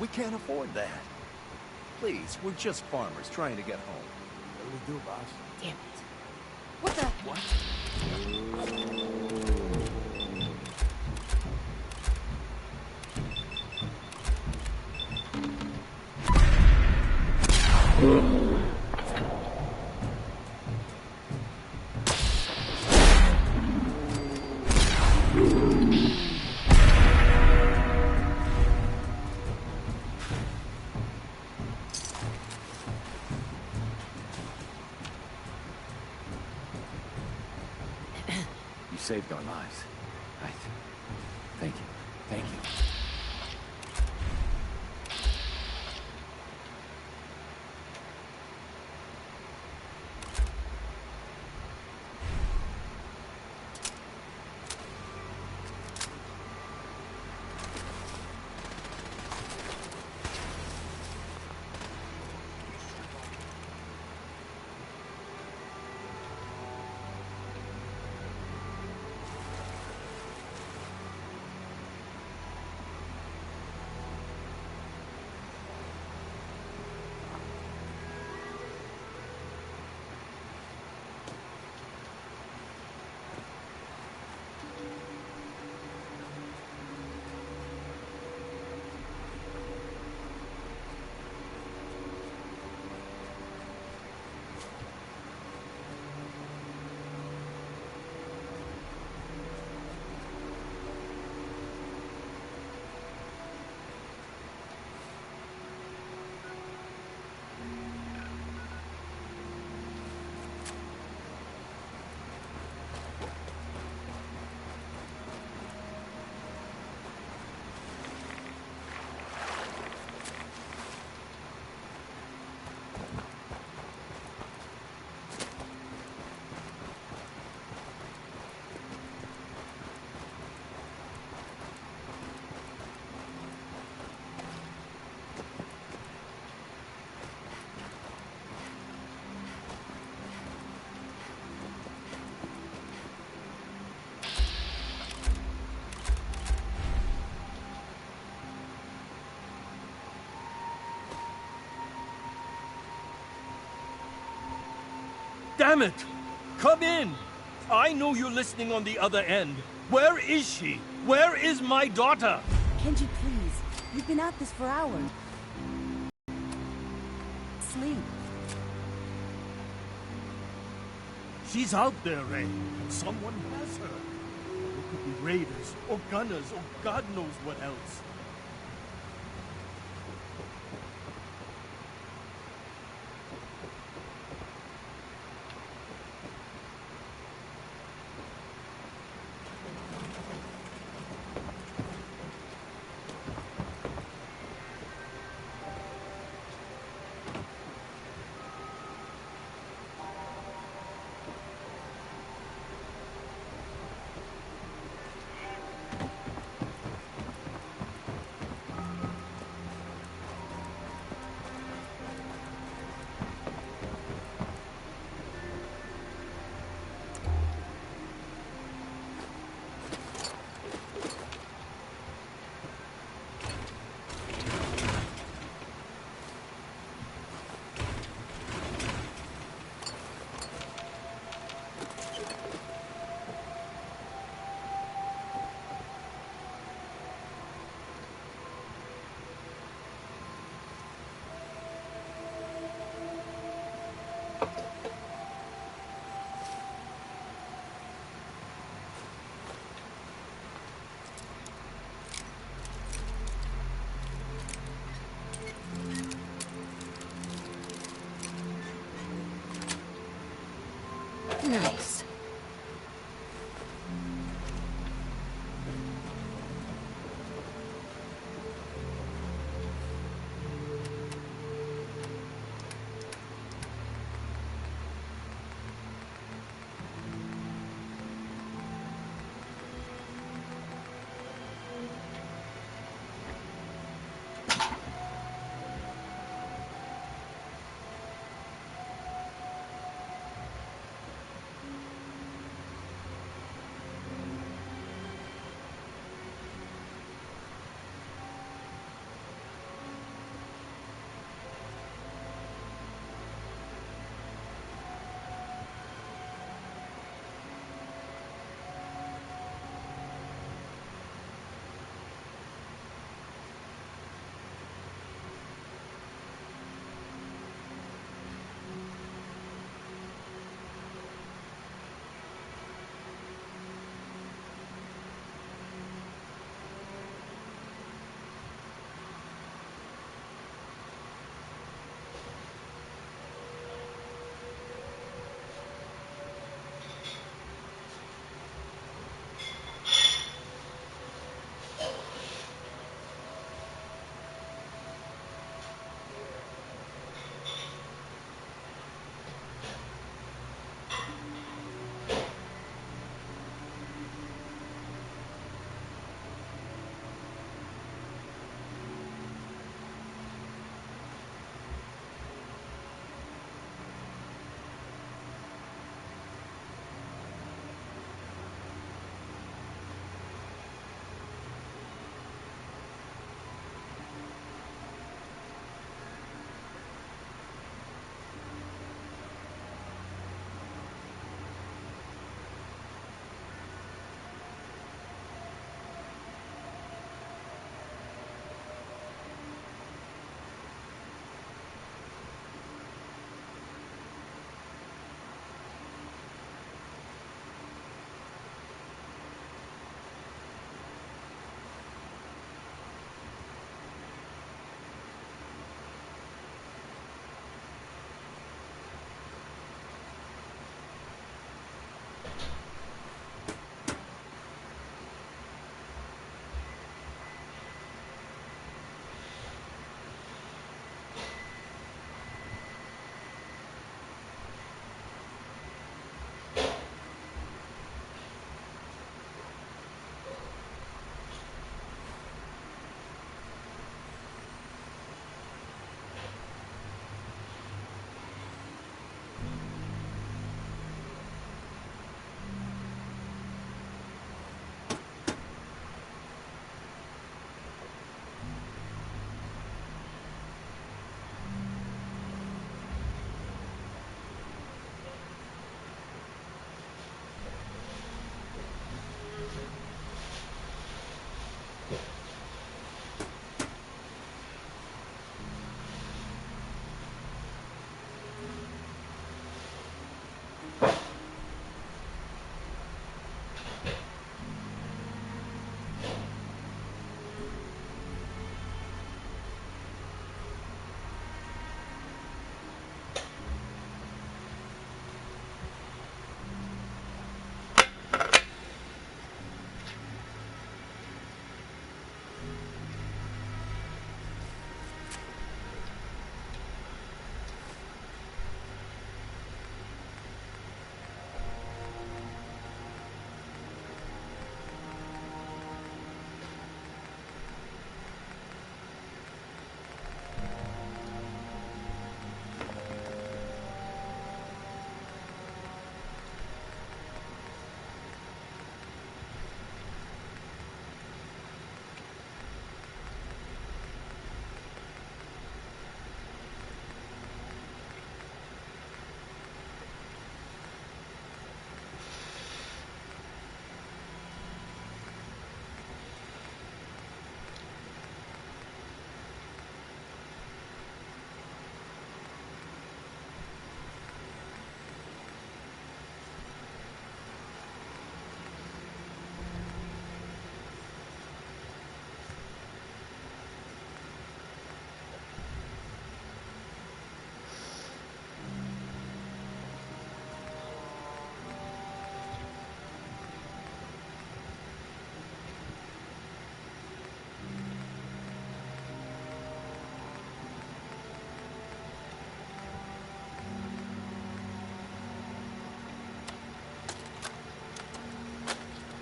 We can't afford that. Please, we're just farmers trying to get home. What do we do, boss? Damn it. What the? What? You saved our lives. Thank you. Thank you. Damn it! Come in! I know you're listening on the other end. Where is she? Where is my daughter? Kenji, please. You've been at this for hours. Sleep. She's out there, Ray. And someone has her. It could be raiders, or gunners, or God knows what else. Nice.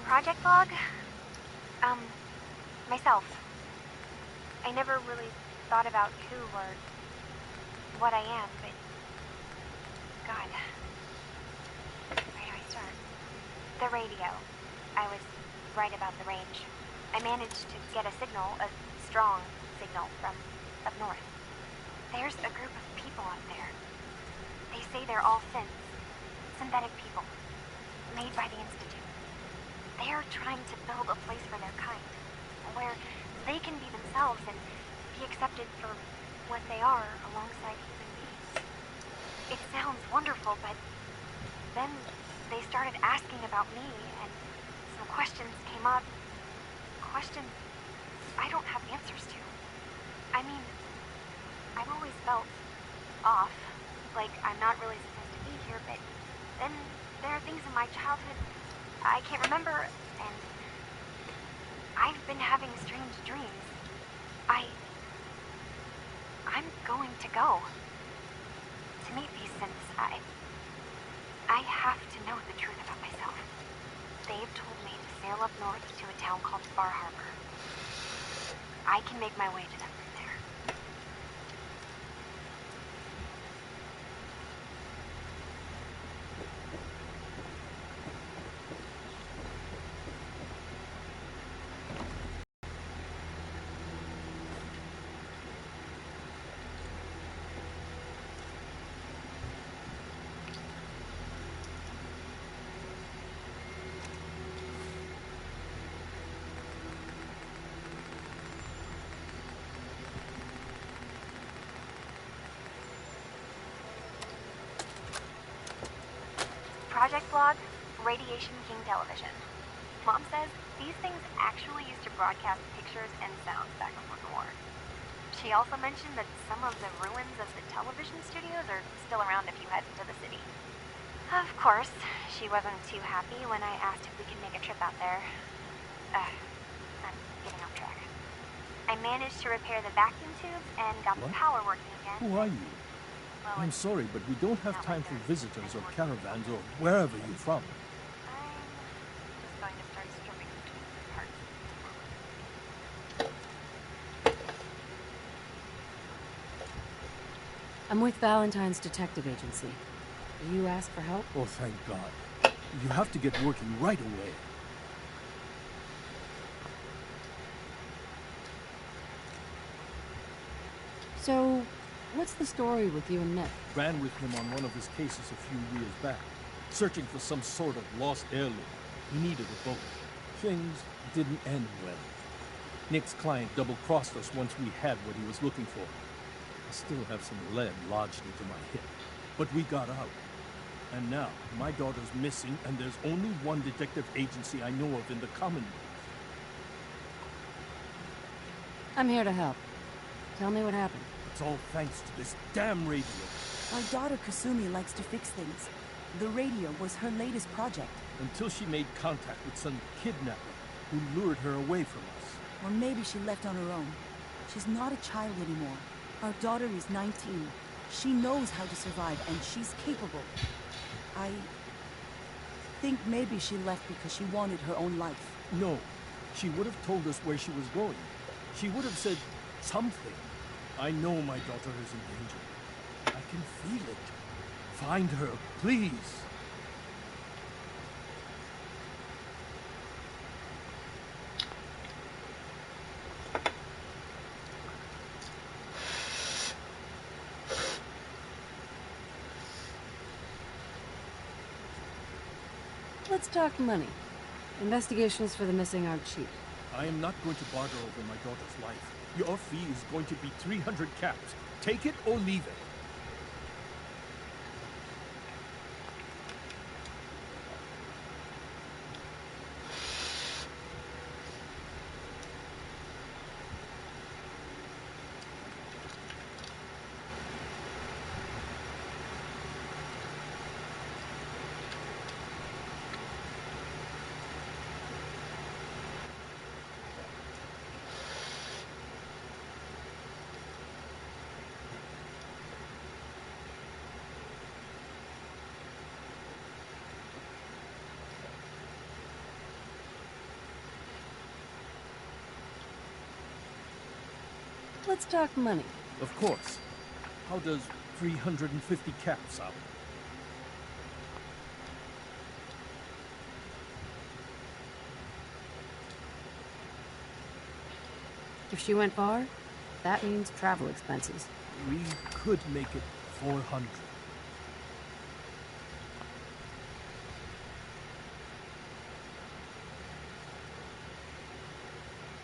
Project log? Myself. I never really thought about who or what I am, but... God. Where do I start? The radio. I was right about the range. I managed to get a signal, a strong signal, from up north. There's a group of people up there. They say they're all synths. Synthetic people. Made by the Institute. They're trying to build a place for their kind, where they can be themselves and be accepted for what they are alongside human beings. It sounds wonderful, but then they started asking about me, and some questions came up. Questions I don't have answers to. I mean, I've always felt off, like I'm not really supposed to be here, but then there are things in my childhood I can't remember, and I've been having strange dreams. I'm going to go to meet these synths. I have to know the truth about myself. They've told me to sail up north to a town called Bar Harbor. I can make my way to them from there. Project log, Radiation King Television. Mom says these things actually used to broadcast pictures and sounds back before the war. She also mentioned that some of the ruins of the television studios are still around if you head into the city. Of course, she wasn't too happy when I asked if we could make a trip out there. I'm getting off track. I managed to repair the vacuum tubes and got the power working again. Who are you? Well, I'm sorry, but we don't have time for visitors or caravans or wherever you're from. I'm just going to start stripping parts. I'm with Valentine's Detective Agency. You asked for help? Oh, thank God. You have to get working right away. So, what's the story with you and Nick? Ran with him on one of his cases a few years back, searching for some sort of lost heirloom. He needed a boat. Things didn't end well. Nick's client double-crossed us once we had what he was looking for. I still have some lead lodged into my hip, but we got out. And now, my daughter's missing, and there's only one detective agency I know of in the Commonwealth. I'm here to help. Tell me what happened. It's all thanks to this damn radio. Our daughter Kasumi likes to fix things. The radio was her latest project. Until she made contact with some kidnapper who lured her away from us. Or maybe she left on her own. She's not a child anymore. Our daughter is 19. She knows how to survive, and she's capable. I think maybe she left because she wanted her own life. No, she would have told us where she was going. She would have said something. I know my daughter is in danger. I can feel it. Find her, please. Let's talk money. Investigations for the missing aren't cheap. I am not going to barter over my daughter's life. Your fee is going to be 300 caps. Take it or leave it. Let's talk money. Of course. How does 350 caps sound? If she went far, that means travel expenses. We could make it 400.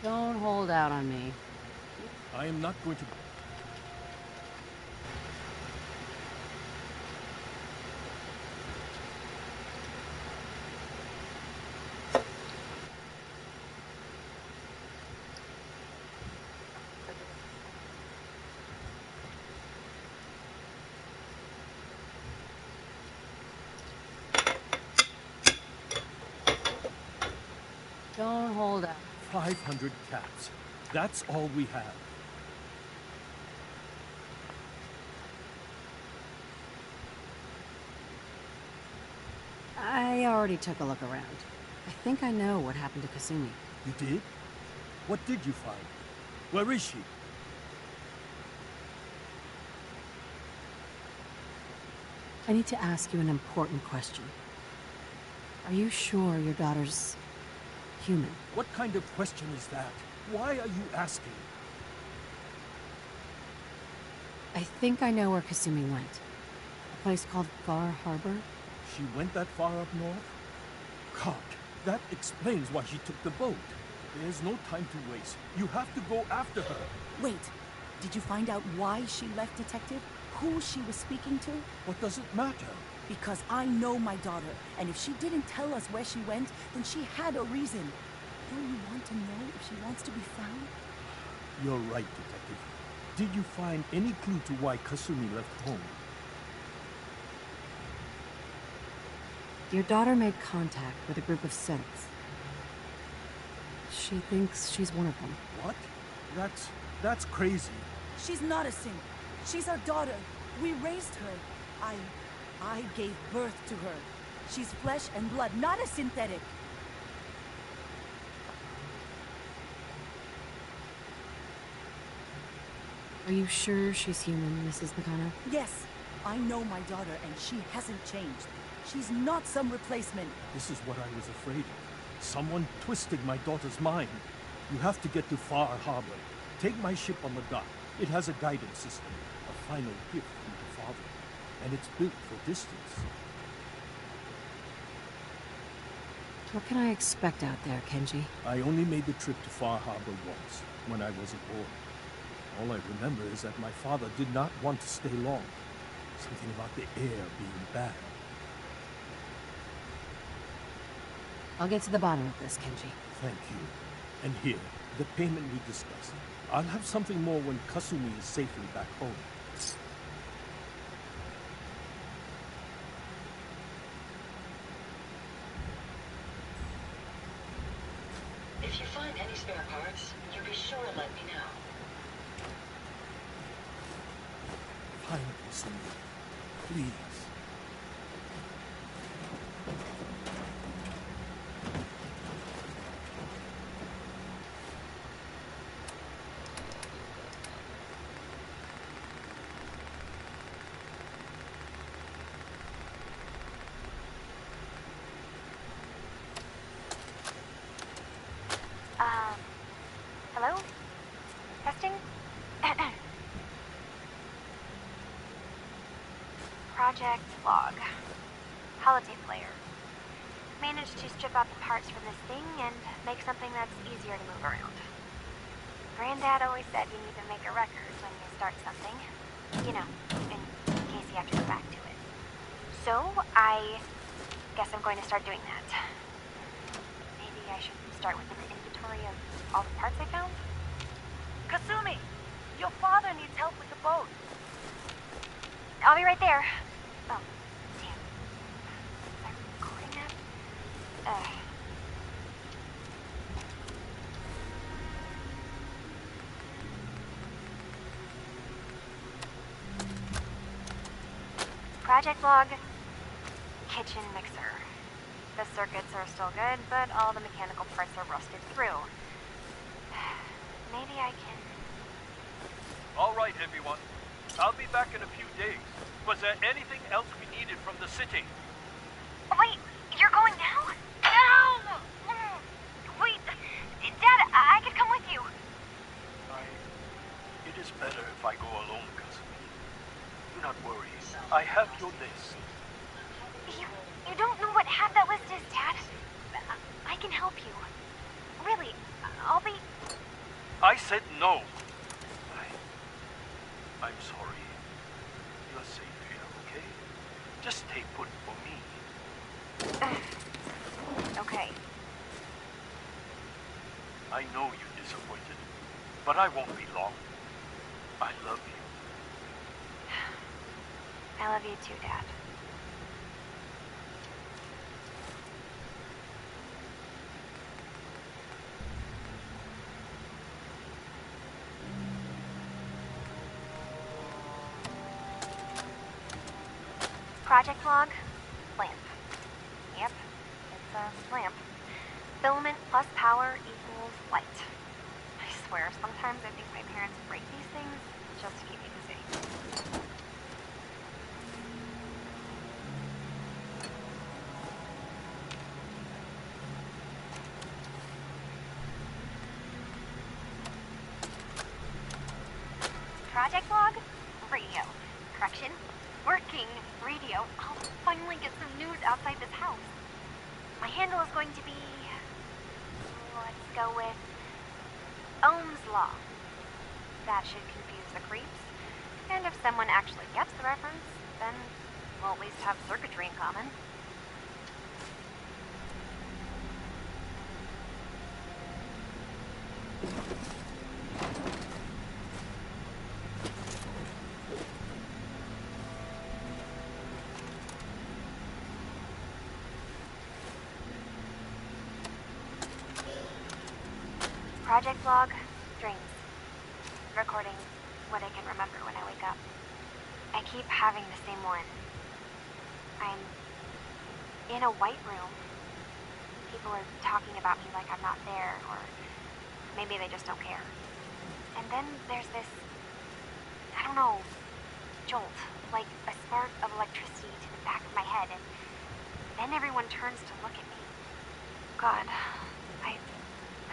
Don't hold out on me. I am not going to... Don't hold out. 500 caps. That's all we have. I already took a look around. I think I know what happened to Kasumi. You did? What did you find? Where is she? I need to ask you an important question. Are you sure your daughter's human? What kind of question is that? Why are you asking? I think I know where Kasumi went. A place called Far Harbor. She went that far up north? God, that explains why she took the boat. There's no time to waste. You have to go after her. Wait, did you find out why she left, Detective? Who she was speaking to? What does it matter? Because I know my daughter, and if she didn't tell us where she went, then she had a reason. Don't you want to know if she wants to be found? You're right, Detective. Did you find any clue to why Kasumi left home? Your daughter made contact with a group of synths. She thinks she's one of them. What? That's crazy. She's not a synth. She's our daughter. We raised her. I gave birth to her. She's flesh and blood, not a synthetic. Are you sure she's human, Mrs. Nakano? Yes, I know my daughter, and she hasn't changed. She's not some replacement. This is what I was afraid of. Someone twisting my daughter's mind. You have to get to Far Harbor. Take my ship on the dock. It has a guidance system, a final gift from your father. And it's built for distance. What can I expect out there, Kenji? I only made the trip to Far Harbor once, when I was a boy. All I remember is that my father did not want to stay long. Something about the air being bad. I'll get to the bottom of this, Kenji. Thank you. And here, the payment we discussed. I'll have something more when Kasumi is safely back home. If you find any spare parts, you be sure to let me know. Find Kasumi. Please. Hello? Testing? Project Log. Holotape player. Managed to strip out the parts from this thing and make something that's easier to move around. Granddad always said you need to make a record when you start something. You know, in case you have to go back to it. So, I guess I'm going to start doing that. Maybe I should start with an inventory of all the parts I found? Kasumi! Your father needs help with the boat. I'll be right there. Oh, damn. Is that recording that? Project Log. Kitchen mixer. The circuits are still good, but all the mechanical parts are rusted through. Maybe I can All right, everyone. I'll be back in a few days. Was there anything else we needed from the city? Wait, you're going now? No! Wait, Dad, I could come with you. It is better if I go alone, cousin. Do not worry. I have your list. You don't know what half that list is, Dad. I can help you. Really, I'll be... I said no. I'm sorry. You're safe here, okay? Just stay put for me. Okay. I know you're disappointed, but I won't be long. I love you. I love you too, Dad. Project log, lamp. Yep, it's a lamp. Filament plus power equals light. I swear, sometimes I think my parents break these things just to keep me busy. Project log, radio. Correction, working radio. I'll finally get some news outside this house. My handle is going to be... let's go with... Ohm's Law. That should confuse the creeps. And if someone actually gets the reference, then we'll at least have circuitry in common. Project log, dreams. Recording what I can remember when I wake up. I keep having the same one. I'm in a white room. People are talking about me like I'm not there, or maybe they just don't care. And then there's this, I don't know, jolt, like a spark of electricity to the back of my head, and then everyone turns to look at me. God, I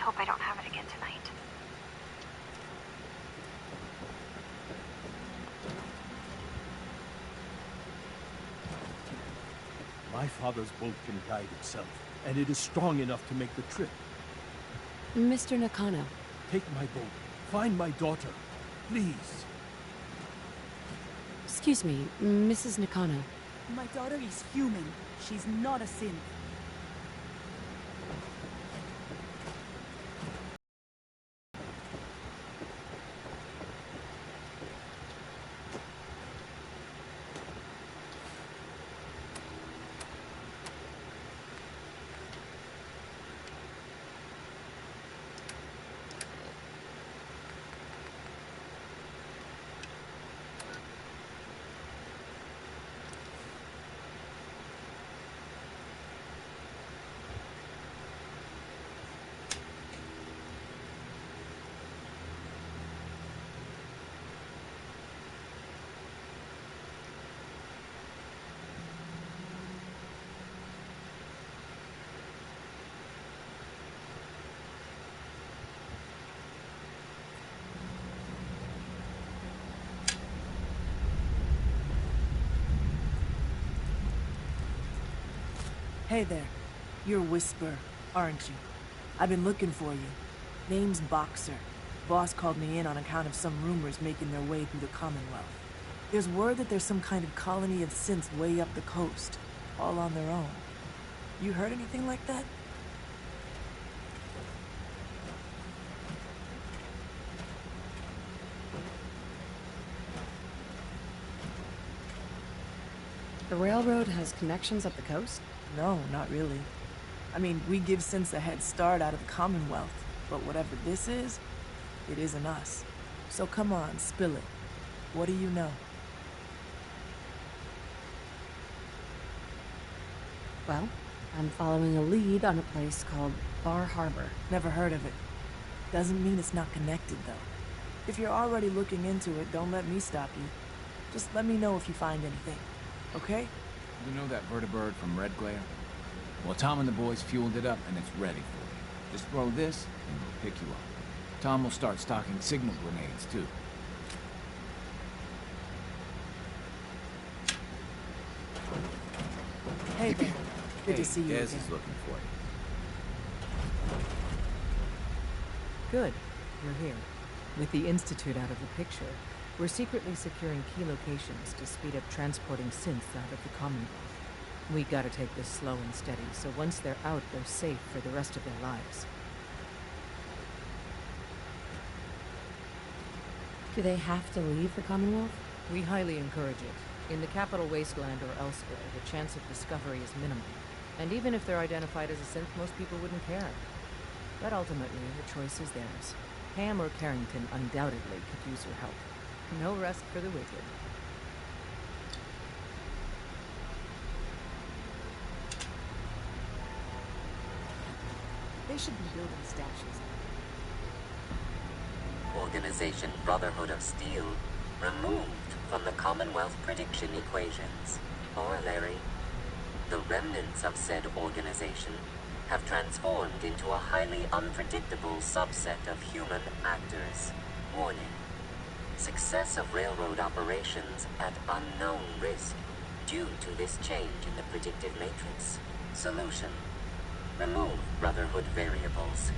hope I don't have it again tonight. My father's boat can guide itself, and it is strong enough to make the trip. Mr. Nakano, Take my boat. Find my daughter. Please. excuse me, Mrs. Nakano. My daughter is human. She's not a synth. Hey there. You're Whisper, aren't you? I've been looking for you. Name's Boxer. Boss called me in on account of some rumors making their way through the Commonwealth. There's word that there's some kind of colony of synths way up the coast, all on their own. You heard anything like that? The railroad has connections up the coast? No, not really. I mean, we give synths a head start out of the Commonwealth, but whatever this is, it isn't us. So come on, spill it. What do you know? Well, I'm following a lead on a place called Bar Harbor. Never heard of it. Doesn't mean it's not connected, though. If you're already looking into it, don't let me stop you. Just let me know if you find anything, okay? You know that vertibird from Red Glare? Well, Tom and the boys fueled it up, and it's ready for you. Just throw this, and we'll pick you up. Tom will start stocking signal grenades, too. Hey there. Good to see you Des again. is looking for you. Good. You're here. With the Institute out of the picture, we're secretly securing key locations to speed up transporting synths out of the Commonwealth. We gotta take this slow and steady, so once they're out, they're safe for the rest of their lives. Do they have to leave the Commonwealth? We highly encourage it. In the Capital Wasteland or elsewhere, the chance of discovery is minimal. And even if they're identified as a synth, most people wouldn't care. But ultimately, the choice is theirs. Ham or Carrington undoubtedly could use your help. No rest for the wicked. They should be building statues. Organization Brotherhood of Steel removed from the Commonwealth prediction equations. Corollary: the remnants of said organization have transformed into a highly unpredictable subset of human actors. Warning: success of railroad operations at unknown risk due to this change in the predictive matrix. Solution: remove Brotherhood variables.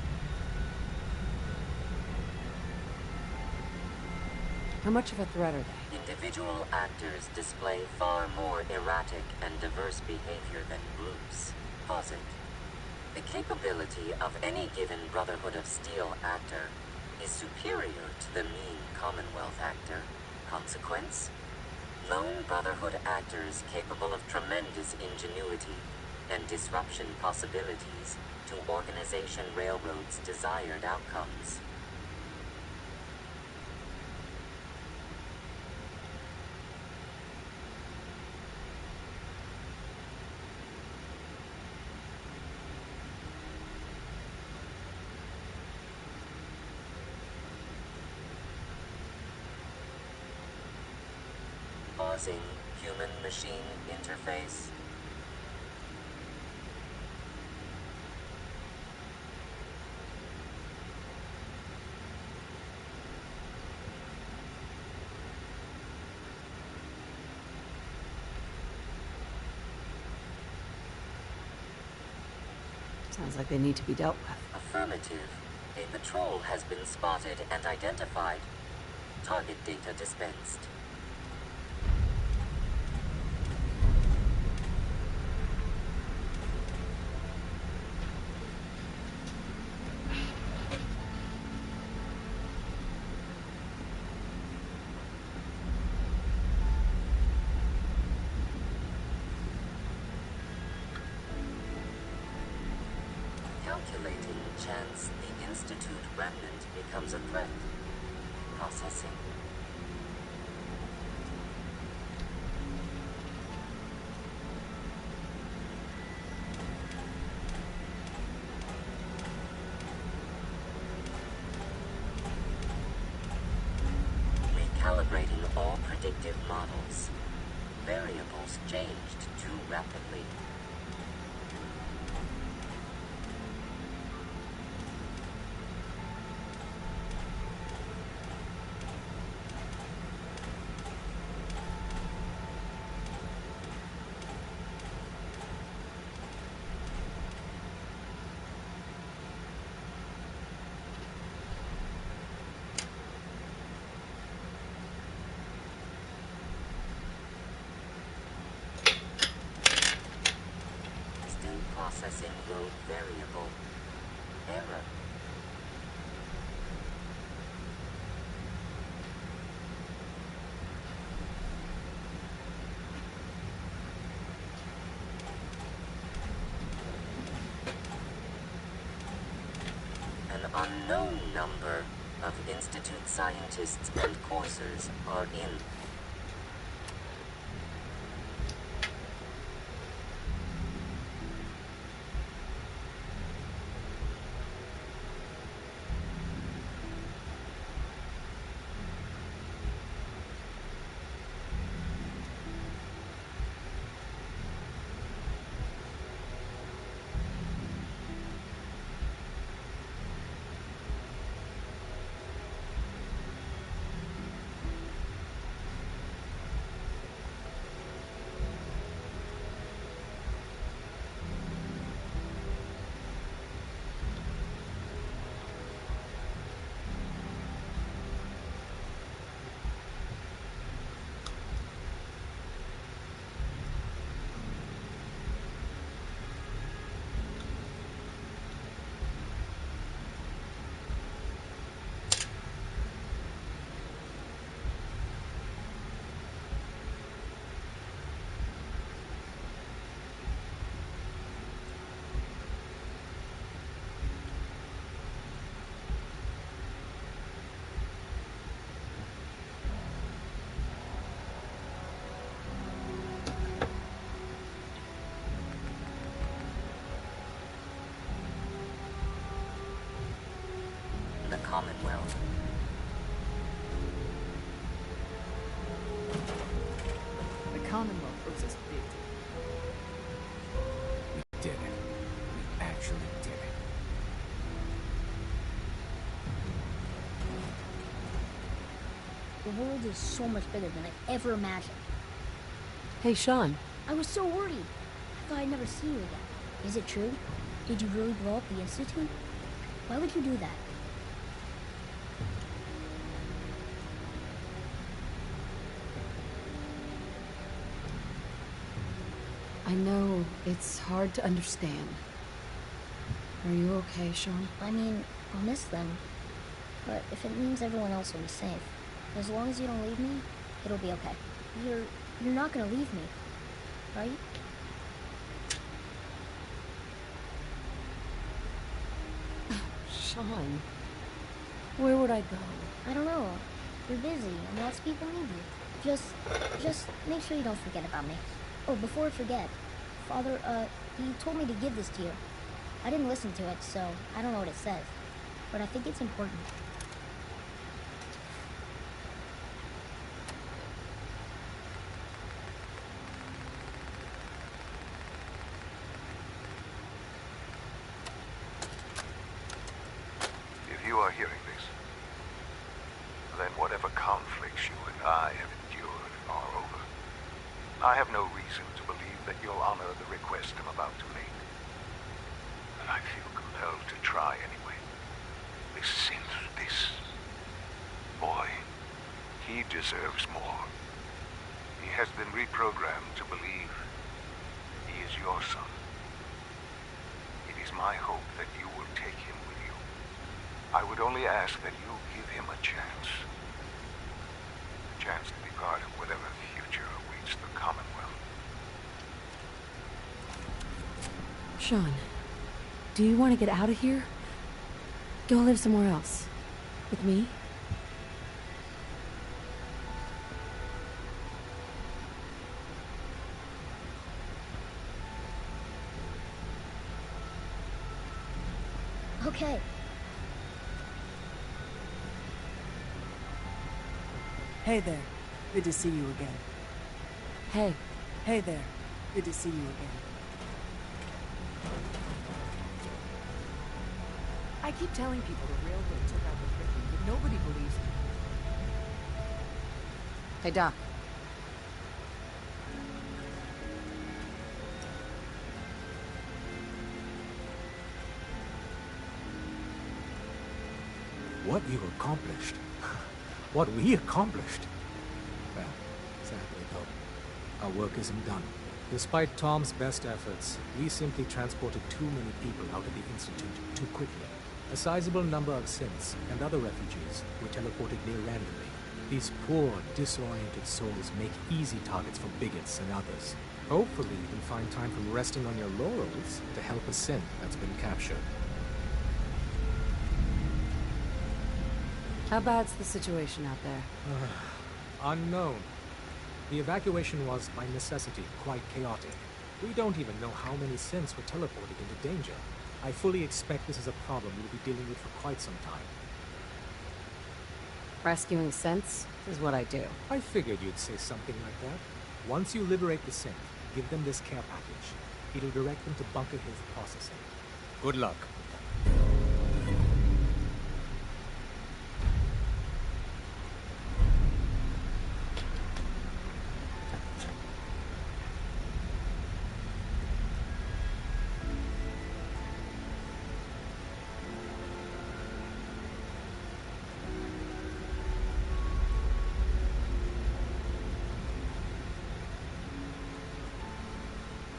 How much of a threat are they? Individual actors display far more erratic and diverse behavior than groups. Posit: the capability of any given Brotherhood of Steel actor is superior to the mean Commonwealth actor. Consequence: lone Brotherhood actors capable of tremendous ingenuity and disruption possibilities to Organization Railroad's desired outcomes. Pausing human-machine interface. Sounds like they need to be dealt with. Affirmative. A patrol has been spotted and identified. Target data dispensed. Calculating chance the Institute remnant becomes a threat. Processing. Recalibrating all predictive models. Variables changed too rapidly. Still processing load variable. Error. An unknown number of Institute scientists and coursers are in. The Commonwealth owes us big. We did it. We actually did it. The world is so much bigger than I ever imagined. Hey, Sean. I was so worried. I thought I'd never see you again. Is it true? Did you really blow up the Institute? Why would you do that? I know it's hard to understand. Are you okay, Sean? I mean, I'll miss them. But if it means everyone else will be safe, as long as you don't leave me, it'll be okay. You're not gonna leave me, right? Sean, where would I go? I don't know. You're busy, and lots of people need you. Just make sure you don't forget about me. Oh, before I forget, Father, he told me to give this to you. I didn't listen to it, so I don't know what it says. But I think it's important. If you are hearing this, then whatever conflicts you and I have endured are over. I have no reason to believe that you'll honor the request I'm about to make. And I feel compelled to try anyway. This synth, this boy, he deserves more. He has been reprogrammed to believe he is your son. It is my hope that you will take him with you. I would only ask that you give him a chance. A chance to be part of whatever future awaits the Commonwealth. Sean, do you want to get out of here? Go live somewhere else. With me? Okay. Hey there. Good to see you again. Hey. Hey there. Good to see you again. I keep telling people the railroad took out the Prickly, but nobody believes me. Hey, Doc. What you accomplished. What we accomplished. Well, sadly though, our work isn't done. Despite Tom's best efforts, we simply transported too many people out of the Institute too quickly. A sizable number of synths and other refugees were teleported near randomly. These poor, disoriented souls make easy targets for bigots and others. Hopefully you can find time from resting on your laurels to help a synth that's been captured. How bad's the situation out there? Unknown. The evacuation was, by necessity, quite chaotic. We don't even know how many synths were teleported into danger. I fully expect this is a problem we'll be dealing with for quite some time. Rescuing synths is what I do. I figured you'd say something like that. Once you liberate the synth, give them this care package. It'll direct them to Bunker Hill processing. Good luck.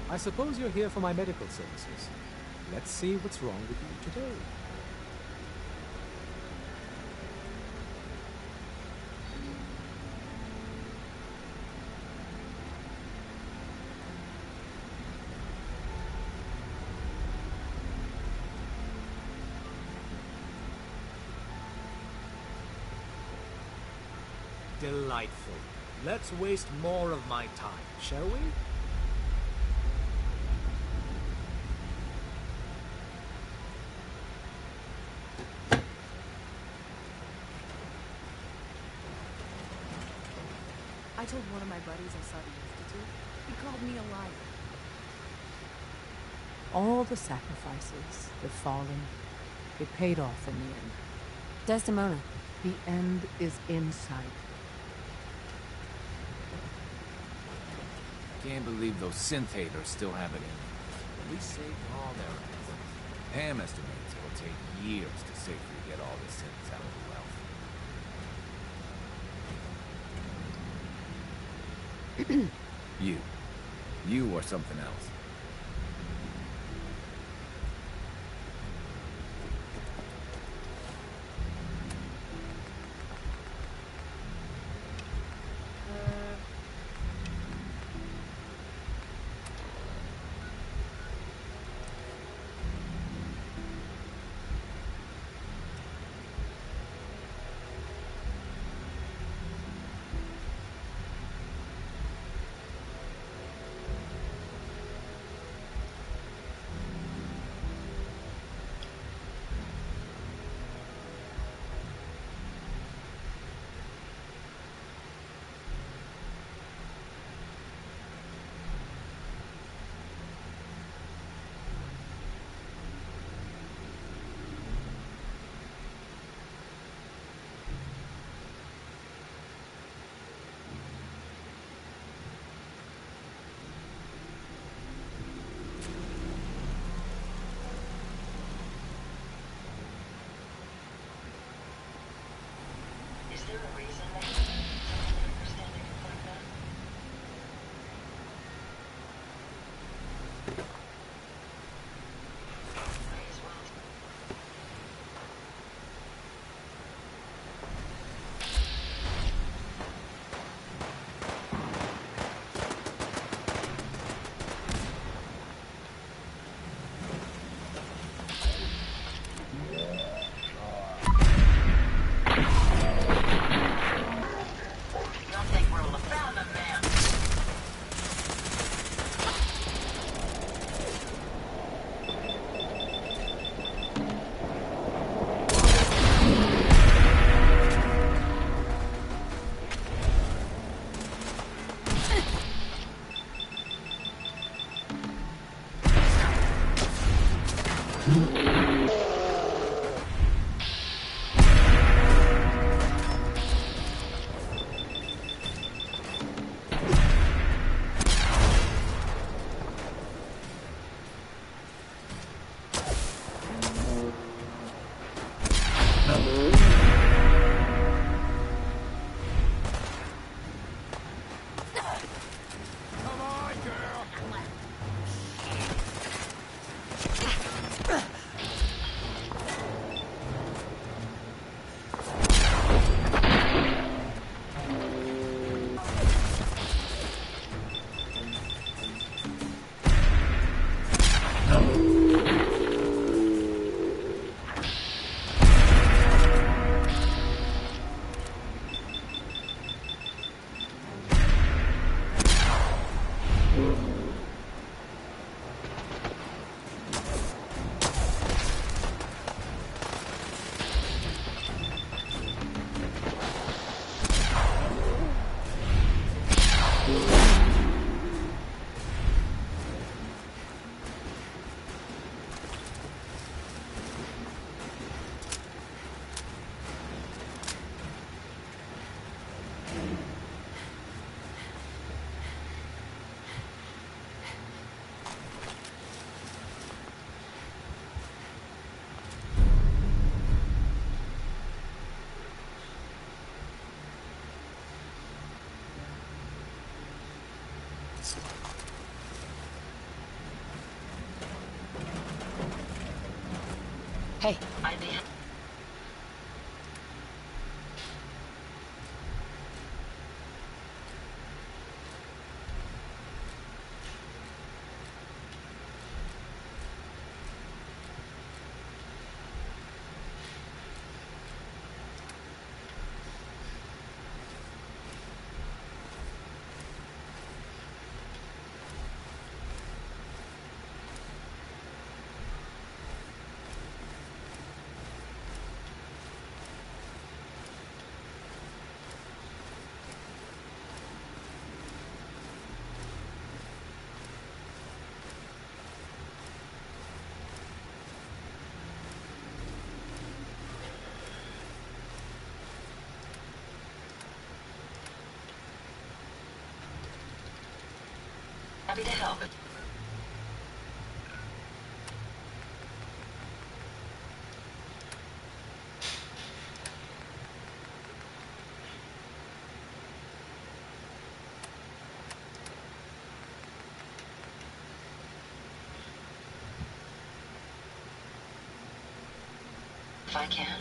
I suppose you're here for my medical services. Let's see what's wrong with you today. Delightful. Let's waste more of my time, shall we? I told one of my buddies I saw the Institute. He called me a liar. All the sacrifices, the fallen, it paid off in the end. Desdemona. The end is in sight. Can't believe those synth haters still have it in them. We saved all their assets. Pam estimates it will take years to safely get all the synths out of the wealth. You or something else. Is there a reason that someone understanding like that? May as well. Hey. happy to help. If I can.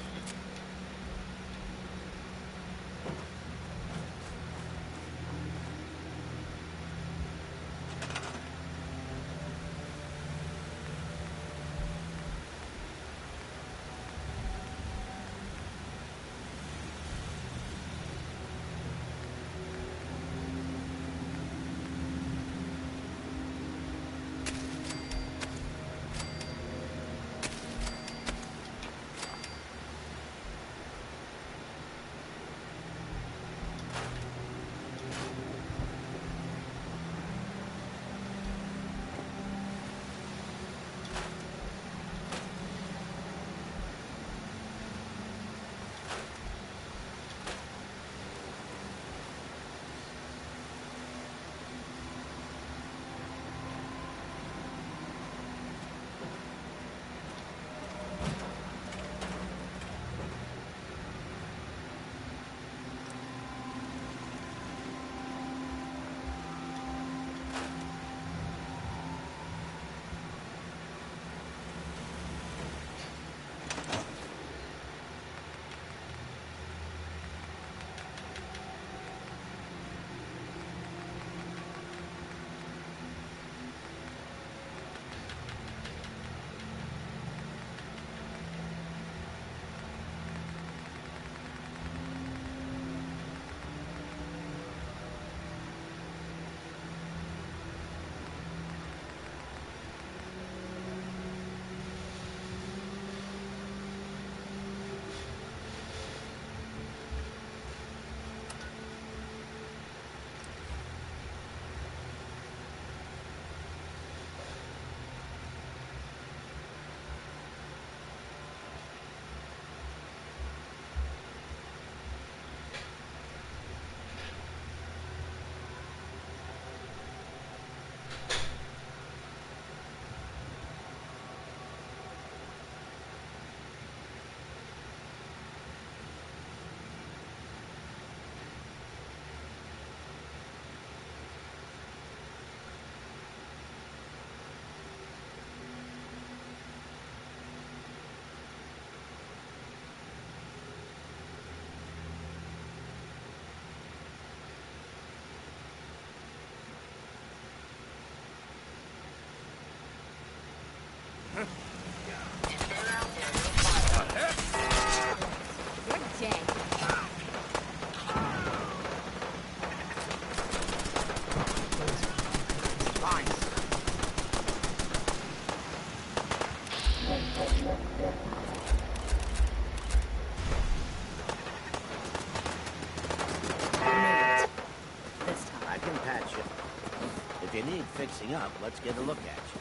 If you need fixing up, let's get a look at you.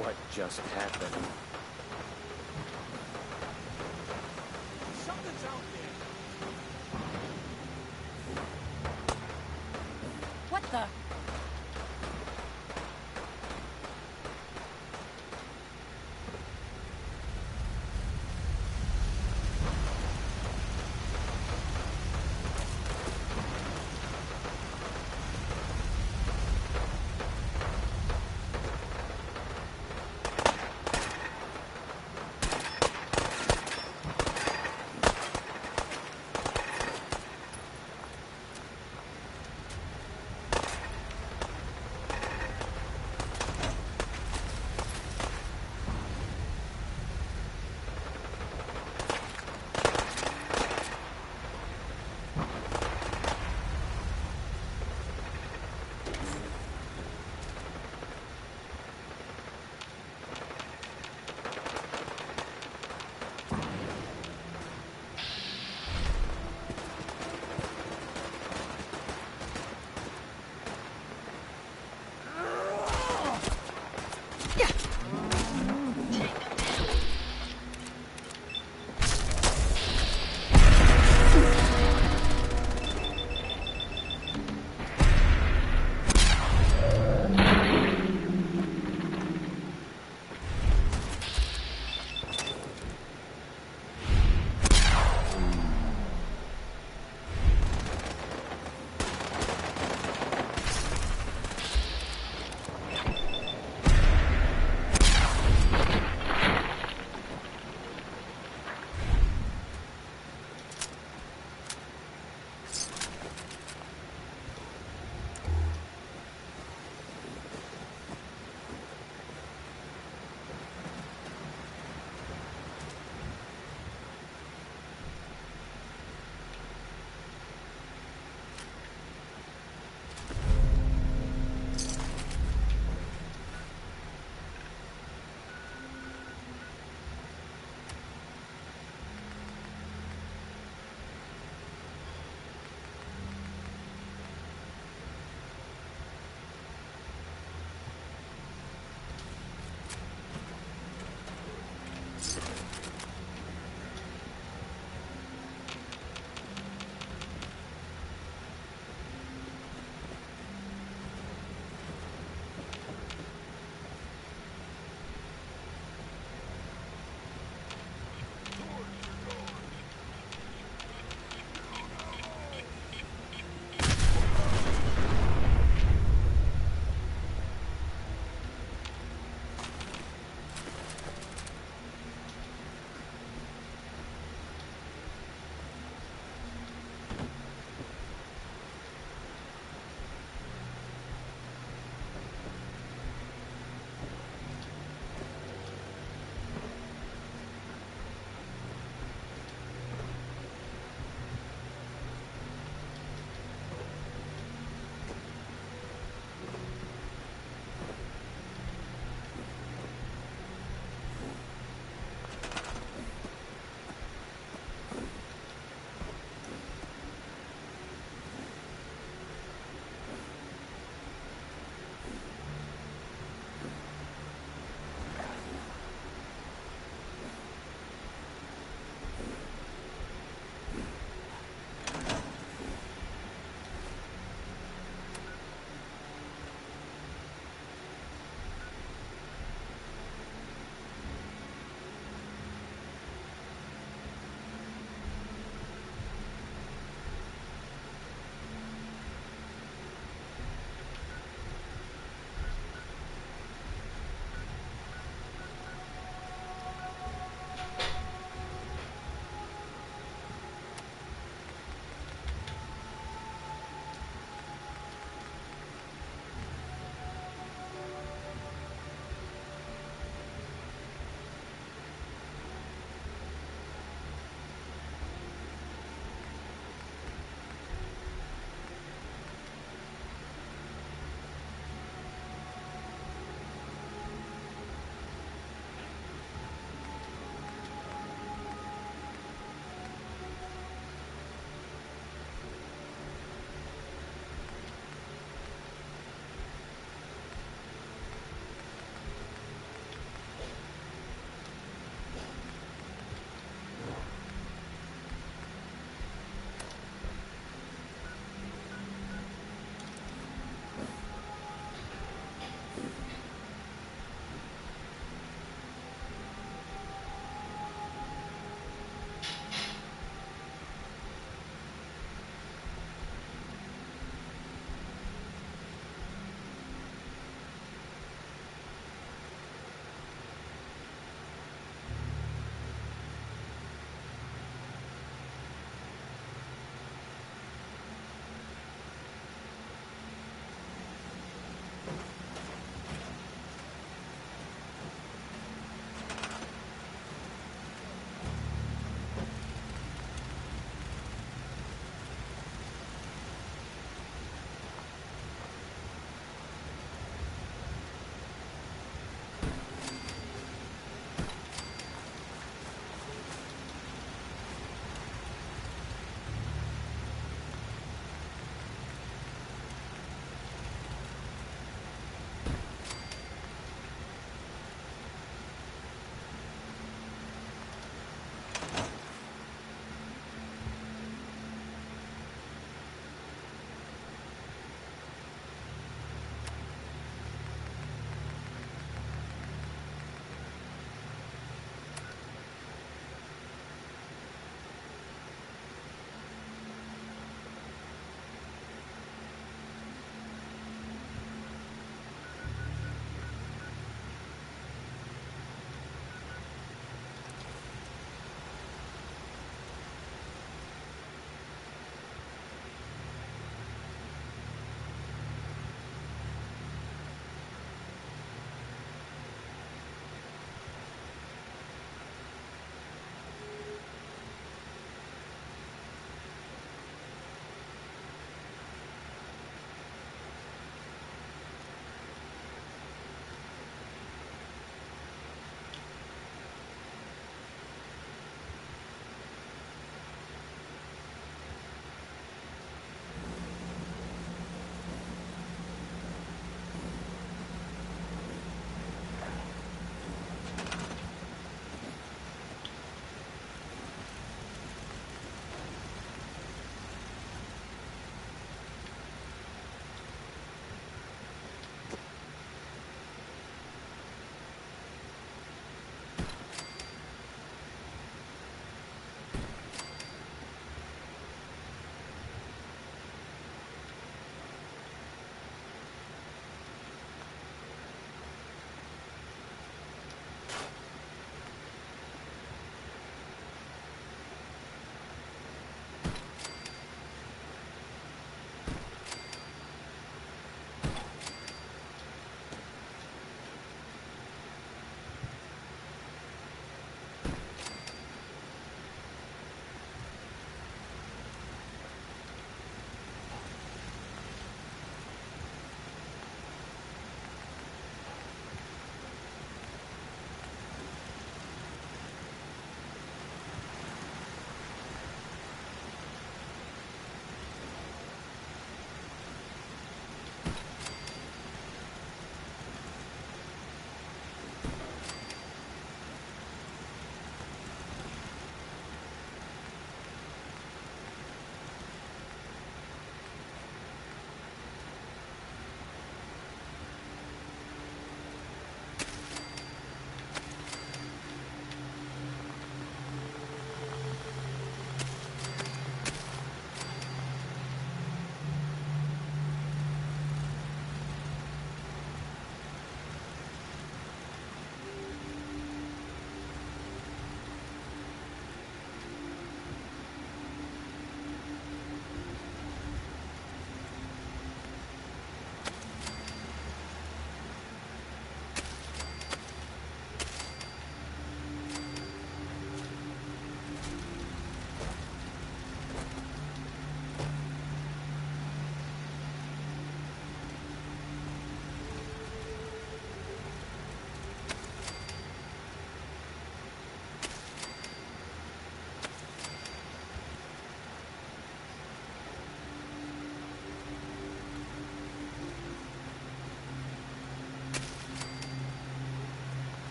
What just happened? Something's out there. What the?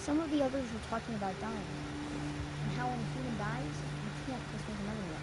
Some of the others were talking about dying, and how when a human dies, you can't just make another one.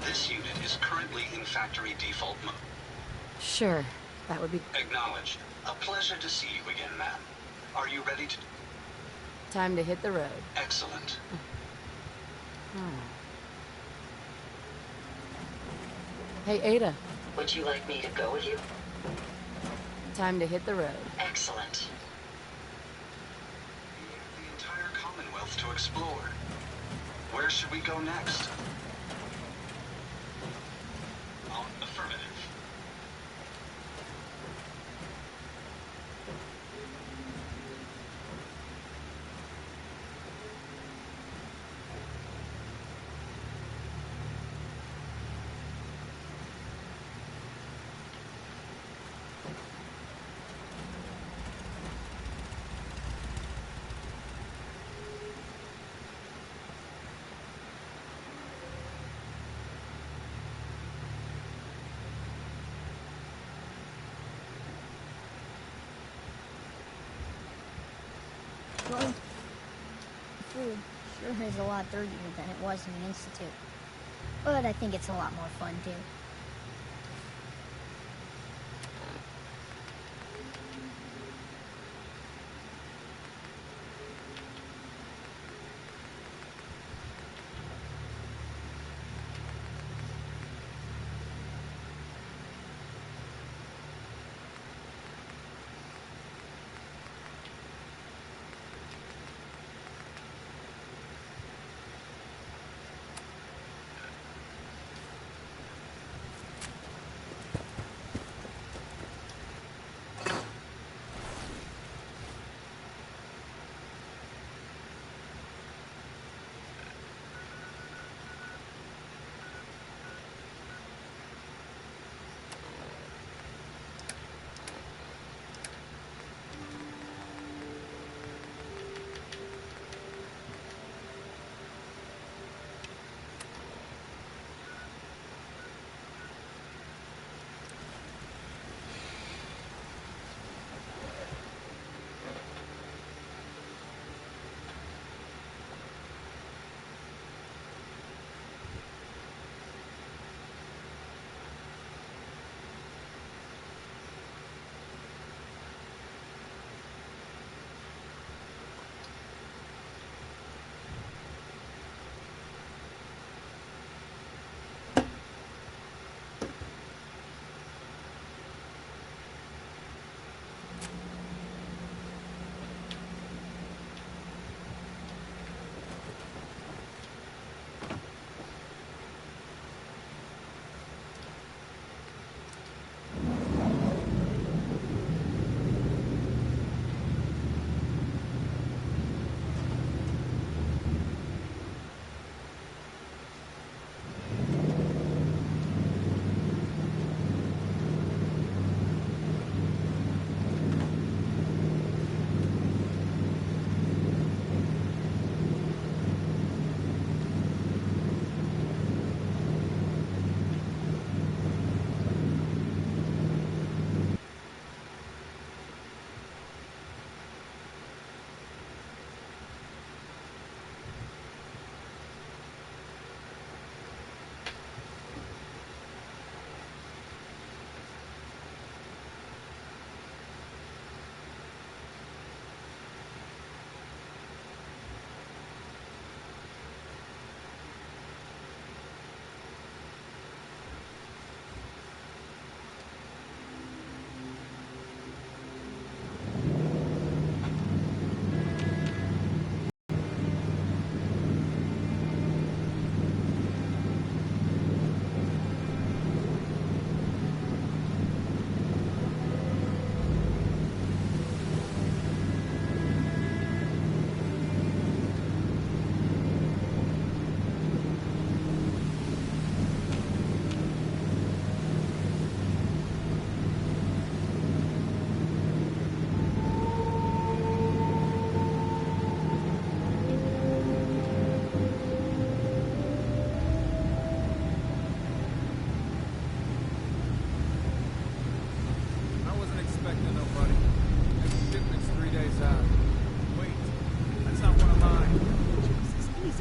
This unit is currently in factory default mode. Sure, that would be... Acknowledged. A pleasure to see you again, ma'am. Are you ready to... Time to hit the road. Excellent. Hey, Ada. Would you like me to go with you? Time to hit the road. Excellent. We have the entire Commonwealth to explore. Where should we go next? Affirmative. Well, food sure is a lot dirtier than it was in the Institute. But I think it's a lot more fun, too.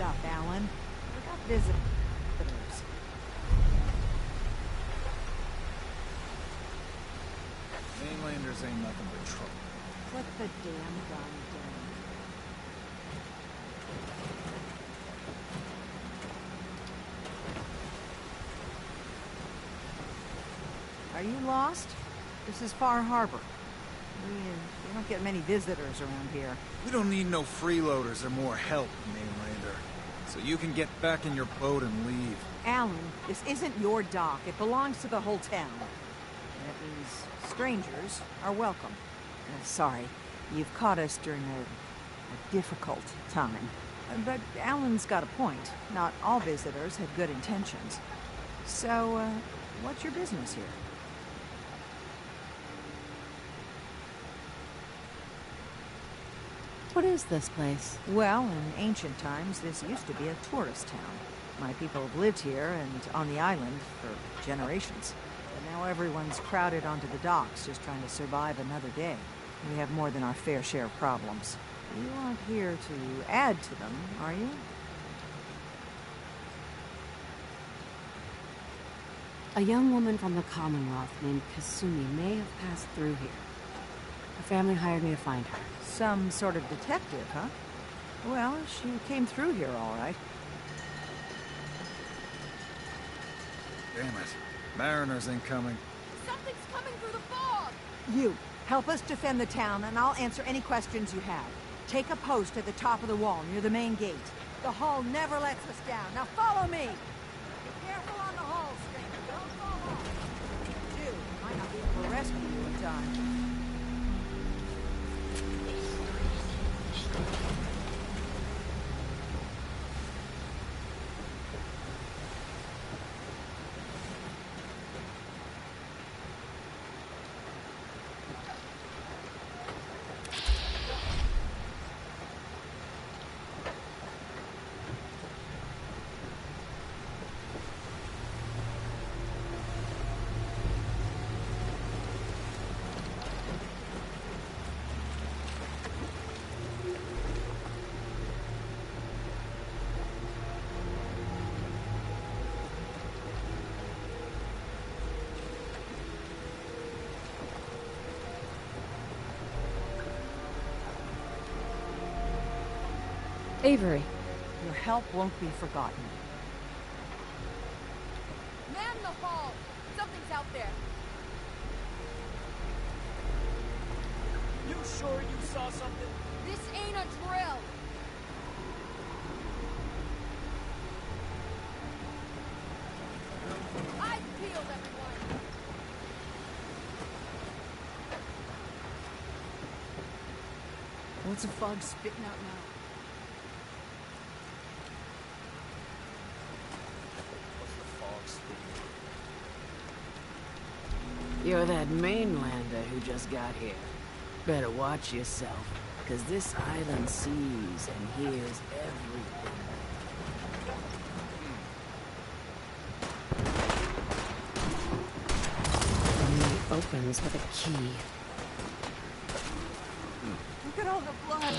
up, Alan. We got visitors. Mainlanders ain't nothing but trouble. Put the damn gun down. Are you lost? This is Far Harbor. We don't get many visitors around here. We don't need no freeloaders or more help, Mainlander. So you can get back in your boat and leave. Alan, this isn't your dock. It belongs to the whole town. That means strangers are welcome. Sorry, you've caught us during a difficult time. But Alan's got a point. Not all visitors have good intentions. So, what's your business here? What is this place? Well, in ancient times, this used to be a tourist town. My people have lived here and on the island for generations. But now everyone's crowded onto the docks, just trying to survive another day. We have more than our fair share of problems. You aren't here to add to them, are you? A young woman from the Commonwealth named Kasumi may have passed through here. Her family hired me to find her. Some sort of detective, huh? Well, she came through here all right. Damn it. Mariners ain't coming. Something's coming through the fog! You, help us defend the town, and I'll answer any questions you have. Take a post at the top of the wall near the main gate. The hull never lets us down. Now follow me! Be careful on the hull, stranger. Don't fall off. If you do, I might not be able to rescue you in time. Avery. Your help won't be forgotten. Man the hull! Something's out there. You sure you saw something? This ain't a drill! Eyes peeled, everyone! What's the fog spitting out now? You're that Mainlander who just got here. Better watch yourself, because this island sees and hears everything. Only opens with a key. Look at all the blood!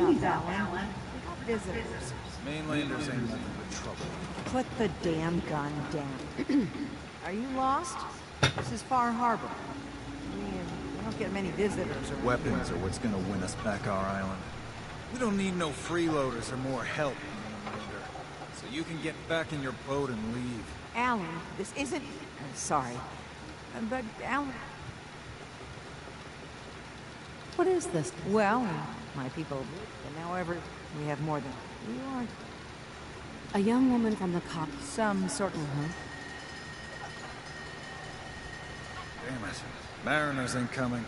Ease up, Alan. Visitors. Mainlanders ain't nothing but trouble. Put the damn gun down. Are you lost? This is Far Harbor. We don't get many visitors around. Weapons are what's gonna win us back our island. We don't need no freeloaders or more help, Mainlander. So you can get back in your boat and leave. Alan, this isn't... sorry. But, Alan... What is this? Well, my people, and however, we have more than... You are... A young woman from the cop... Some sort of... Damn it. Mariners ain't coming.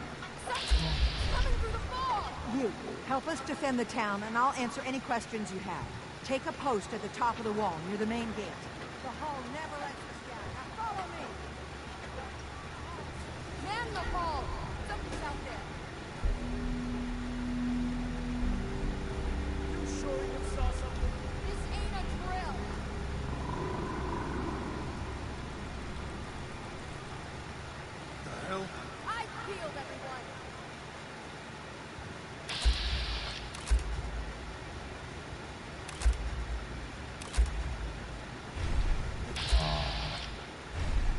You, help us defend the town, and I'll answer any questions you have. Take a post at the top of the wall, near the main gate. The hall never lets us down. Now follow me! Man the hall! Something's out there! You sure you saw something? This ain't a drill! The hell? I killed everyone!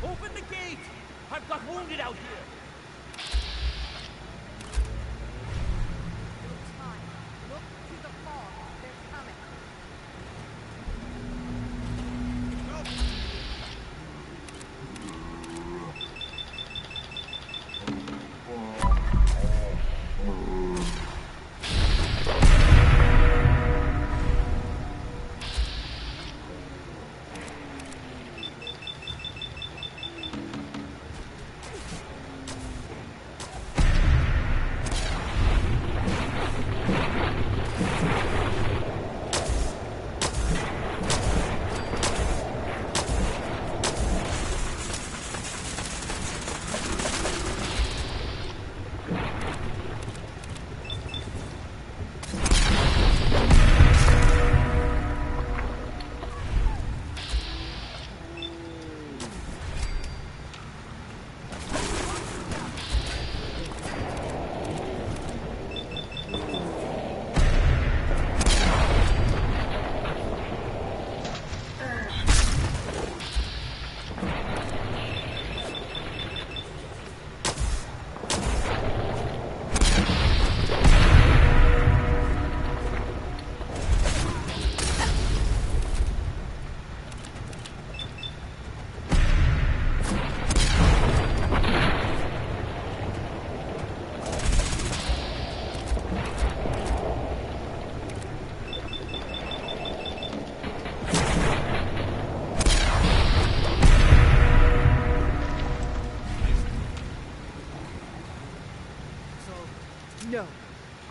Open the gate! I've got wounded out here!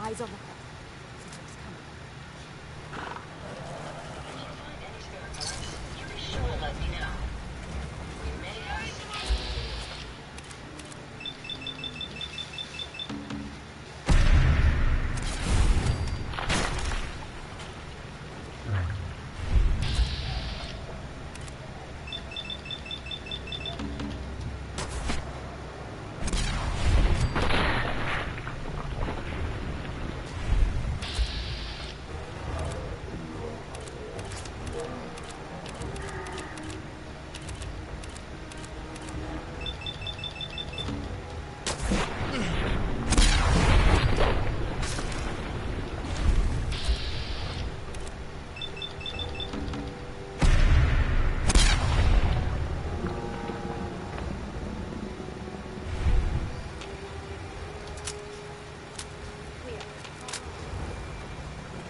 Eyes on the hall. Somebody's coming. If you find any spare parts, you be sure to let me know. We may have some...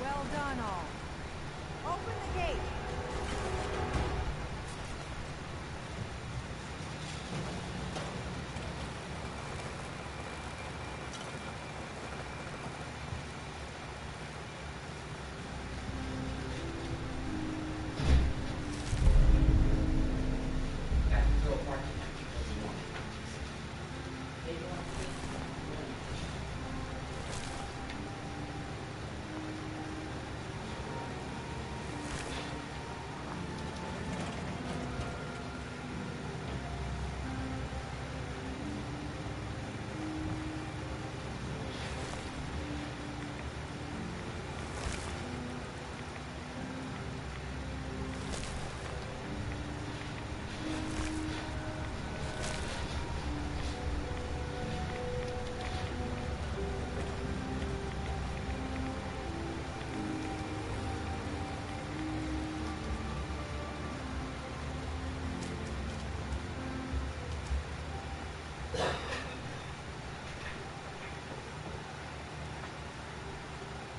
Well done, all. Open the gate.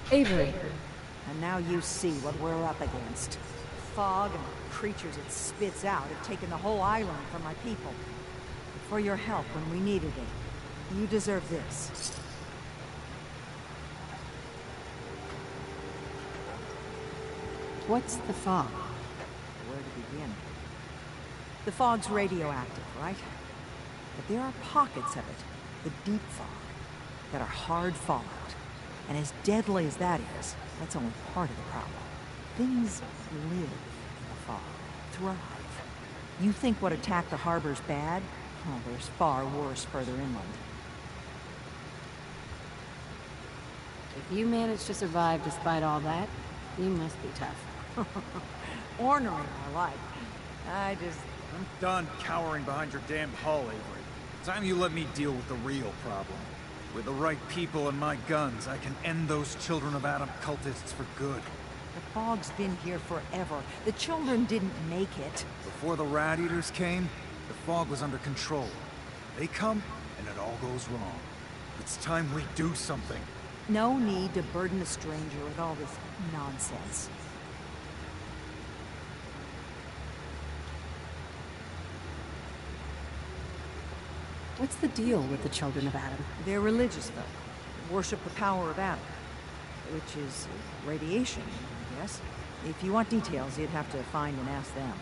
Avery. And now you see what we're up against. Fog and the creatures it spits out have taken the whole island from my people. For your help when we needed it. You deserve this. What's the fog? Where to begin? The fog's radioactive, right? But there are pockets of it, the deep fog, that are hard fallout. And as deadly as that is, that's only part of the problem. Things live in the fog, thrive. You think what attacked the harbor's bad? Oh, there's far worse further inland. If you managed to survive despite all that, you must be tough. Ornery, I like. I'm done cowering behind your damn hull, Avery. Time you let me deal with the real problem. With the right people and my guns, I can end those Children of Adam cultists for good. The fog's been here forever. The children didn't make it. Before the Rat Eaters came, the fog was under control. They come, and it all goes wrong. It's time we do something. No need to burden a stranger with all this nonsense. What's the deal with the Children of Adam? They're religious, though. Worship the power of Adam. Which is radiation, I guess. If you want details, you'd have to find and ask them.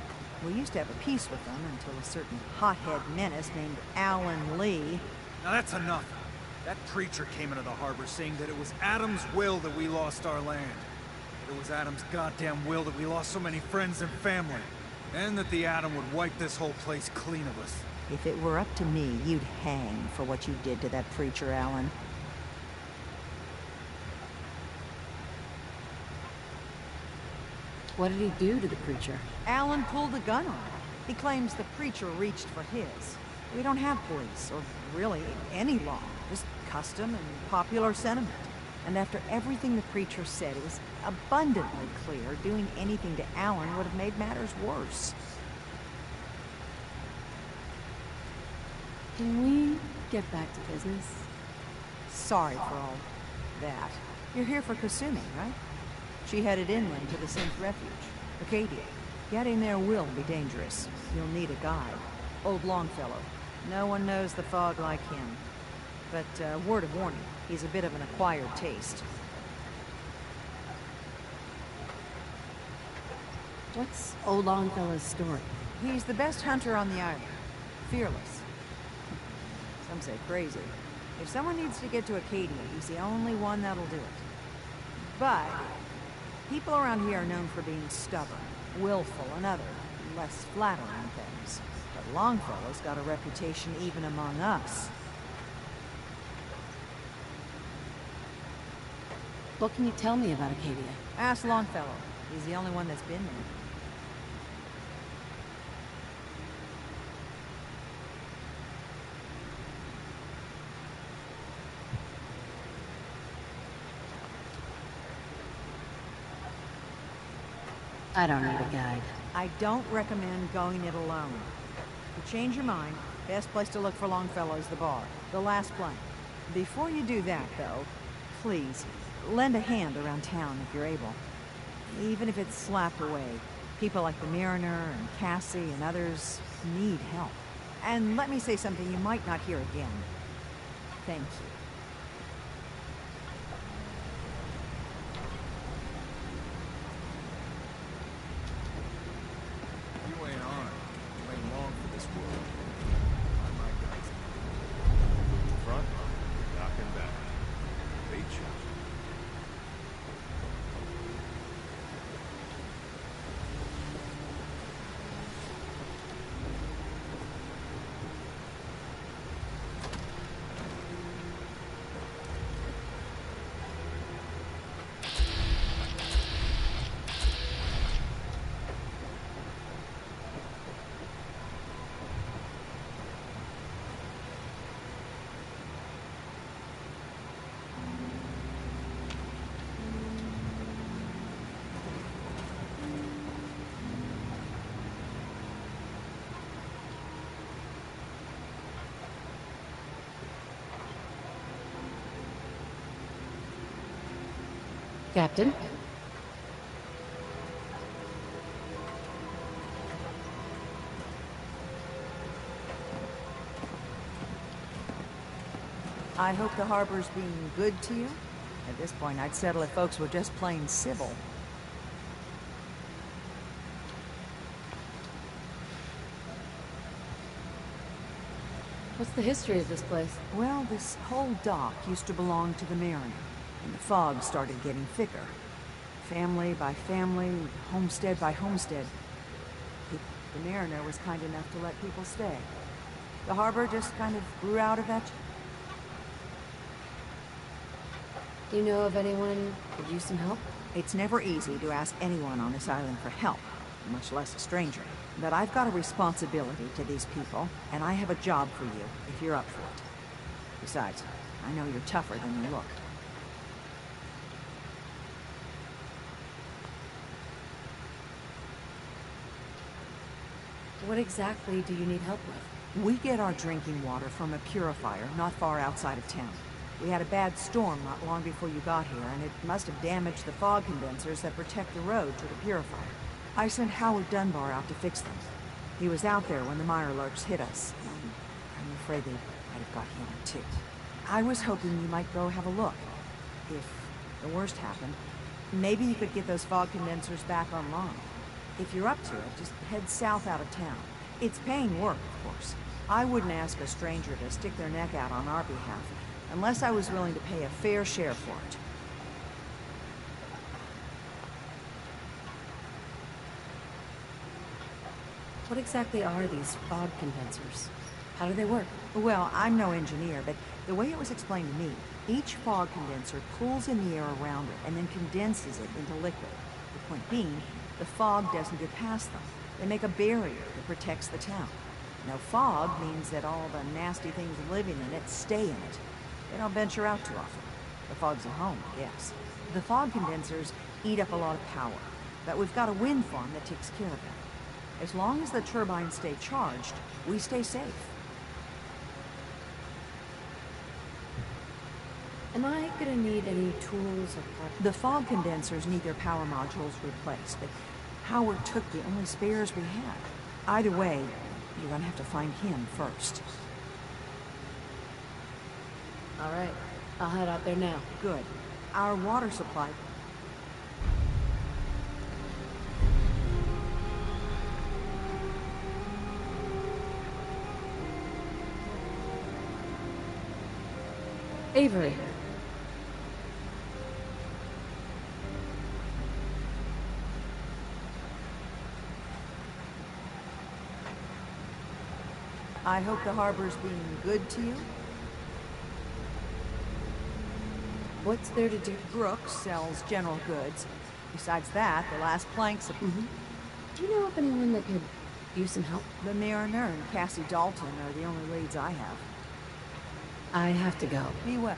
We used to have a peace with them until a certain hothead menace named Alan Lee... Now that's enough. That preacher came into the harbor saying that it was Adam's will that we lost our land. It was Adam's goddamn will that we lost so many friends and family. And that the Atom would wipe this whole place clean of us. If it were up to me, you'd hang for what you did to that preacher, Alan. What did he do to the preacher? Alan pulled a gun on him. He claims the preacher reached for his. We don't have police, or really any law. Just custom and popular sentiment. And after everything the preacher said, it was abundantly clear doing anything to Alan would have made matters worse. Can we get back to business? Sorry for all that. You're here for Kasumi, right? She headed inland to the Synth Refuge, Acadia. Getting there will be dangerous. You'll need a guide. Old Longfellow. No one knows the fog like him. But word of warning, He's a bit of an acquired taste. What's old Longfellow's story? He's the best hunter on the island. Fearless. Some say crazy. If someone needs to get to Acadia, he's the only one that'll do it. But people around here are known for being stubborn, willful, and other, less flattering things. But Longfellow's got a reputation even among us. What can you tell me about Acadia? Ask Longfellow. He's the only one that's been there. I don't need a guide. I don't recommend going it alone. If you change your mind, best place to look for Longfellow is the bar, the last plank. Before you do that, though, please, lend a hand around town if you're able. Even if it's slapped away. People like the Mariner and Cassie and others need help. And let me say something you might not hear again. Thank you. You ain't on. You ain't long for this world. On my guys. Front, knocking back. Bait shot. Captain? I hope the harbor's being good to you. At this point, I'd settle if folks were just plain civil. What's the history of this place? Well, this whole dock used to belong to the Mariner, and the fog started getting thicker. Family by family, homestead by homestead. The Mariner was kind enough to let people stay. The harbor just kind of grew out of that. Do you know of anyone who could use some help? It's never easy to ask anyone on this island for help, much less a stranger. But I've got a responsibility to these people, and I have a job for you, if you're up for it. Besides, I know you're tougher than you look. What exactly do you need help with? We get our drinking water from a purifier not far outside of town. We had a bad storm not long before you got here, and it must have damaged the fog condensers that protect the road to the purifier. I sent Howard Dunbar out to fix them. He was out there when the Mirelurks hit us. I'm afraid they might have got him too. I was hoping you might go have a look. If the worst happened, maybe you could get those fog condensers back online. If you're up to it, just head south out of town. It's paying work, of course. I wouldn't ask a stranger to stick their neck out on our behalf, unless I was willing to pay a fair share for it. What exactly are these fog condensers? How do they work? Well, I'm no engineer, but the way it was explained to me, each fog condenser pulls in the air around it and then condenses it into liquid. The point being, the fog doesn't get past them. They make a barrier that protects the town. Now, fog means that all the nasty things living in it stay in it. They don't venture out too often. The fog's a home, I guess. The fog condensers eat up a lot of power, but we've got a wind farm that takes care of it. As long as the turbines stay charged, we stay safe. Am I gonna need any tools or parts? The fog condensers need their power modules replaced, but Howard took the only spares we had. Either way, you're gonna have to find him first. All right. I'll head out there now. Good. Our water supply... Avery. I hope the harbor's being good to you. What's there to do? Brooks sells general goods. Besides that, the last planks of... Do you know of anyone that could use some help? The Mariner and Cassie Dalton are the only leads I have. I have to go. Be well.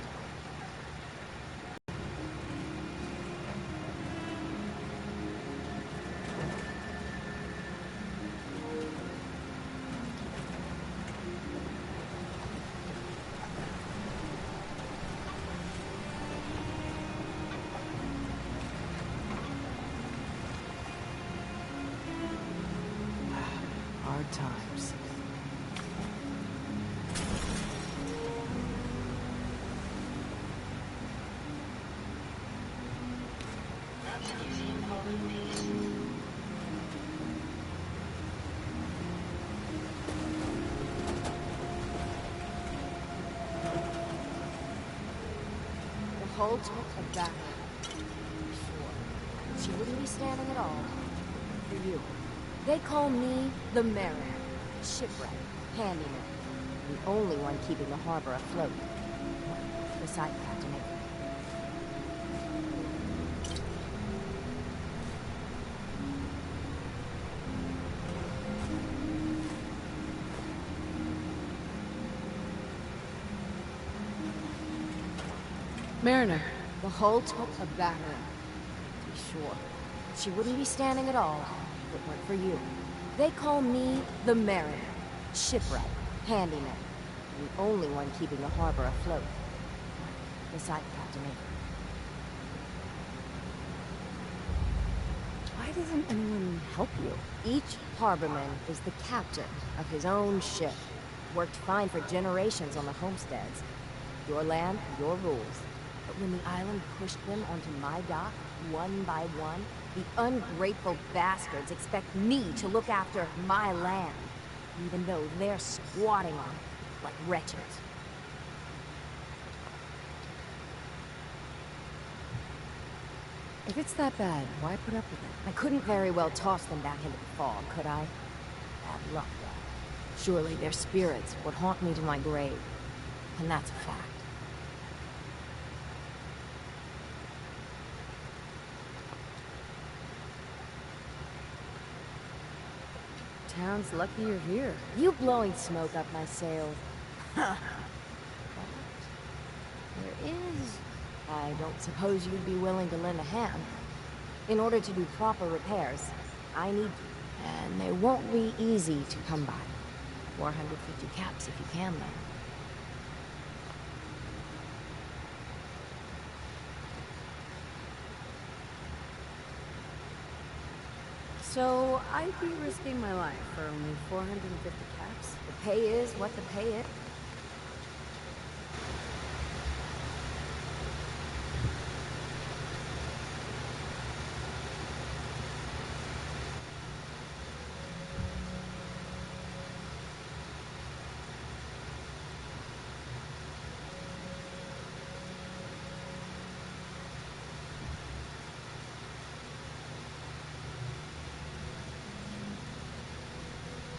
Hard times. The whole took a back. Sure. She wouldn't be standing at all. For you. They call me the Mariner. Shipwreck. Handyman. The only one keeping the harbor afloat. Beside Captain Avery. Mariner. The hull took a battering. To be sure. She wouldn't be standing at all if it weren't for you. They call me the Mariner. Shipwright. Handyman. The only one keeping the harbor afloat. Beside Captain Avery. Why doesn't anyone help you? Each harborman is the captain of his own ship. Worked fine for generations on the homesteads. Your land, your rules. But when the island pushed them onto my dock, one by one, the ungrateful bastards expect me to look after my land, even though they're squatting on it like wretches. If it's that bad, why put up with it? I couldn't very well toss them back into the fog, could I? Bad luck, though. Surely their spirits would haunt me to my grave. And that's a fact. Town's lucky you're here. You blowing smoke up my sails. Huh. There is... I don't suppose you'd be willing to lend a hand. In order to do proper repairs, I need you. And they won't be easy to come by. 450 caps if you can, though. So, I'd be risking my life for only 450 caps? The pay is what the pay is.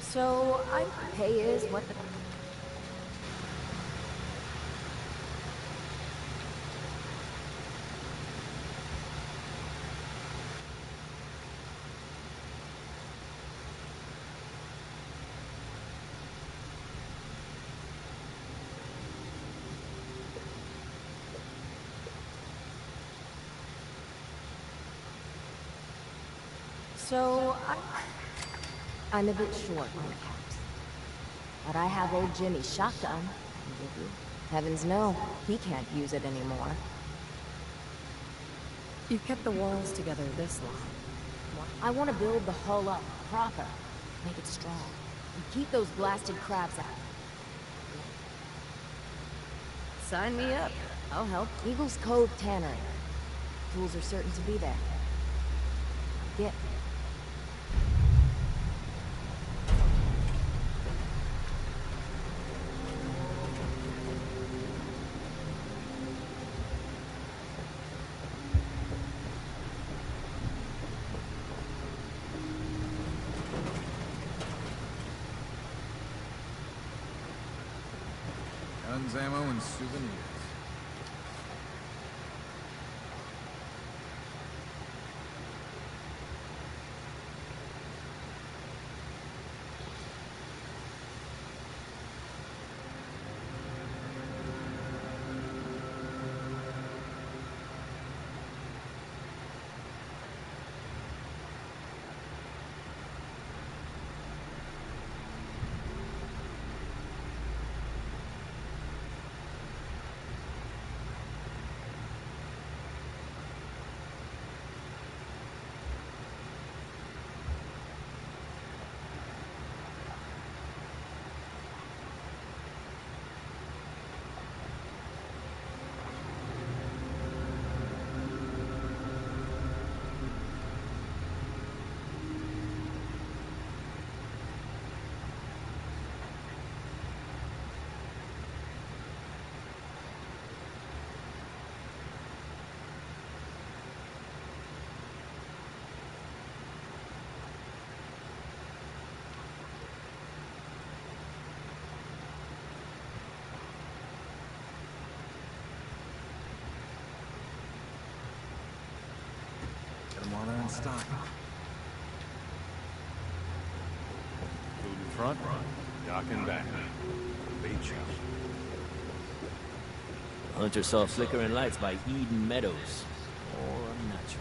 So, pay is what the... So, I'm a bit short on caps. But I have old Jimmy's shotgun I can give you. Heavens no, he can't use it anymore. You've kept the walls together this long. I want to build the hull up, proper. Make it strong. And keep those blasted crabs out. Sign me up. I'll help. Eagles Cove Tannery. Tools are certain to be there. Get. Guns, ammo, and souvenirs. Get them while they're in stock. Food in front, dock in back. Bait shop. Hunter saw flickering lights by Eden Meadows. Or I'm not sure.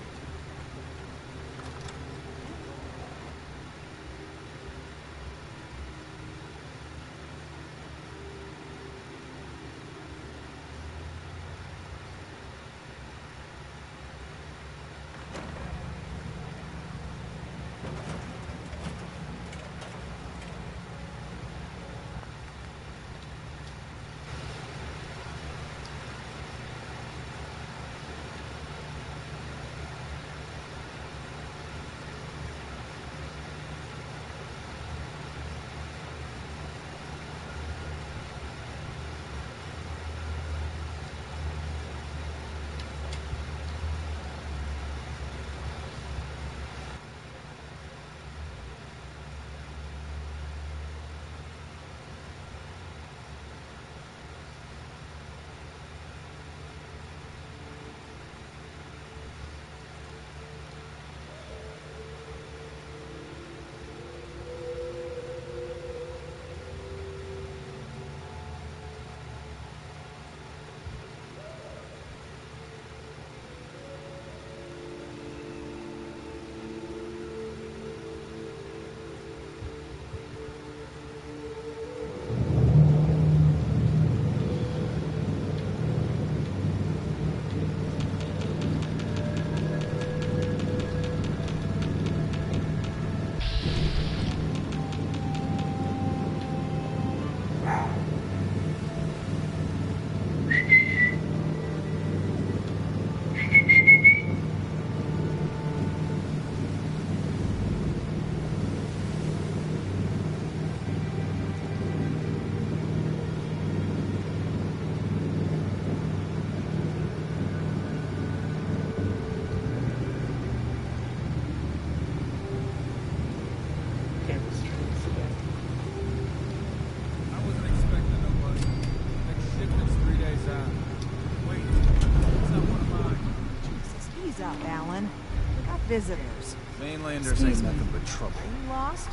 Visitors. Mainlanders ain't nothing but trouble. Are you lost?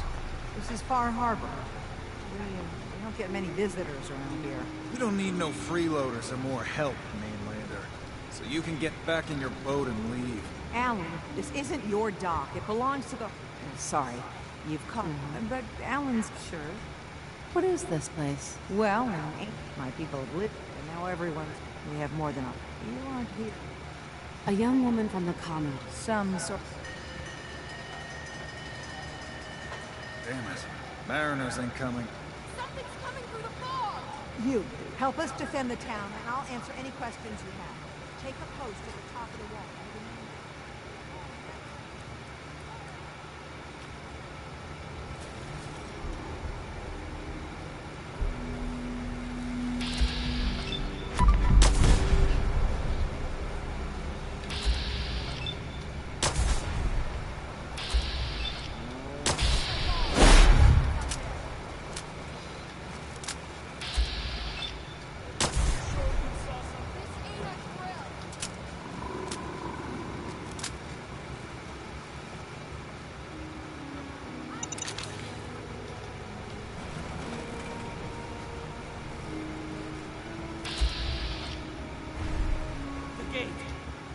This is Far Harbor. We don't get many visitors around here. We don't need no freeloaders or more help, Mainlander. So you can get back in your boat and leave. Alan, this isn't your dock. It belongs to the... Sorry, you've caught... But Alan's... Sure. What is this place? Well, my people have lived, and now everyone's... We have more than a... You aren't here. A young woman from the common. Some sort... Damn it. Mariners ain't coming. Something's coming through the fog! You, help us defend the town, and I'll answer any questions you have. Take a post at the top of the wall.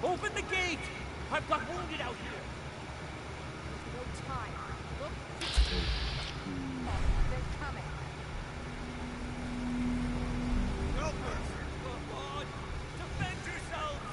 Open the gate! I've got wounded out here! There's no time. Look. They're coming. Helpers! Come on! Defend yourselves!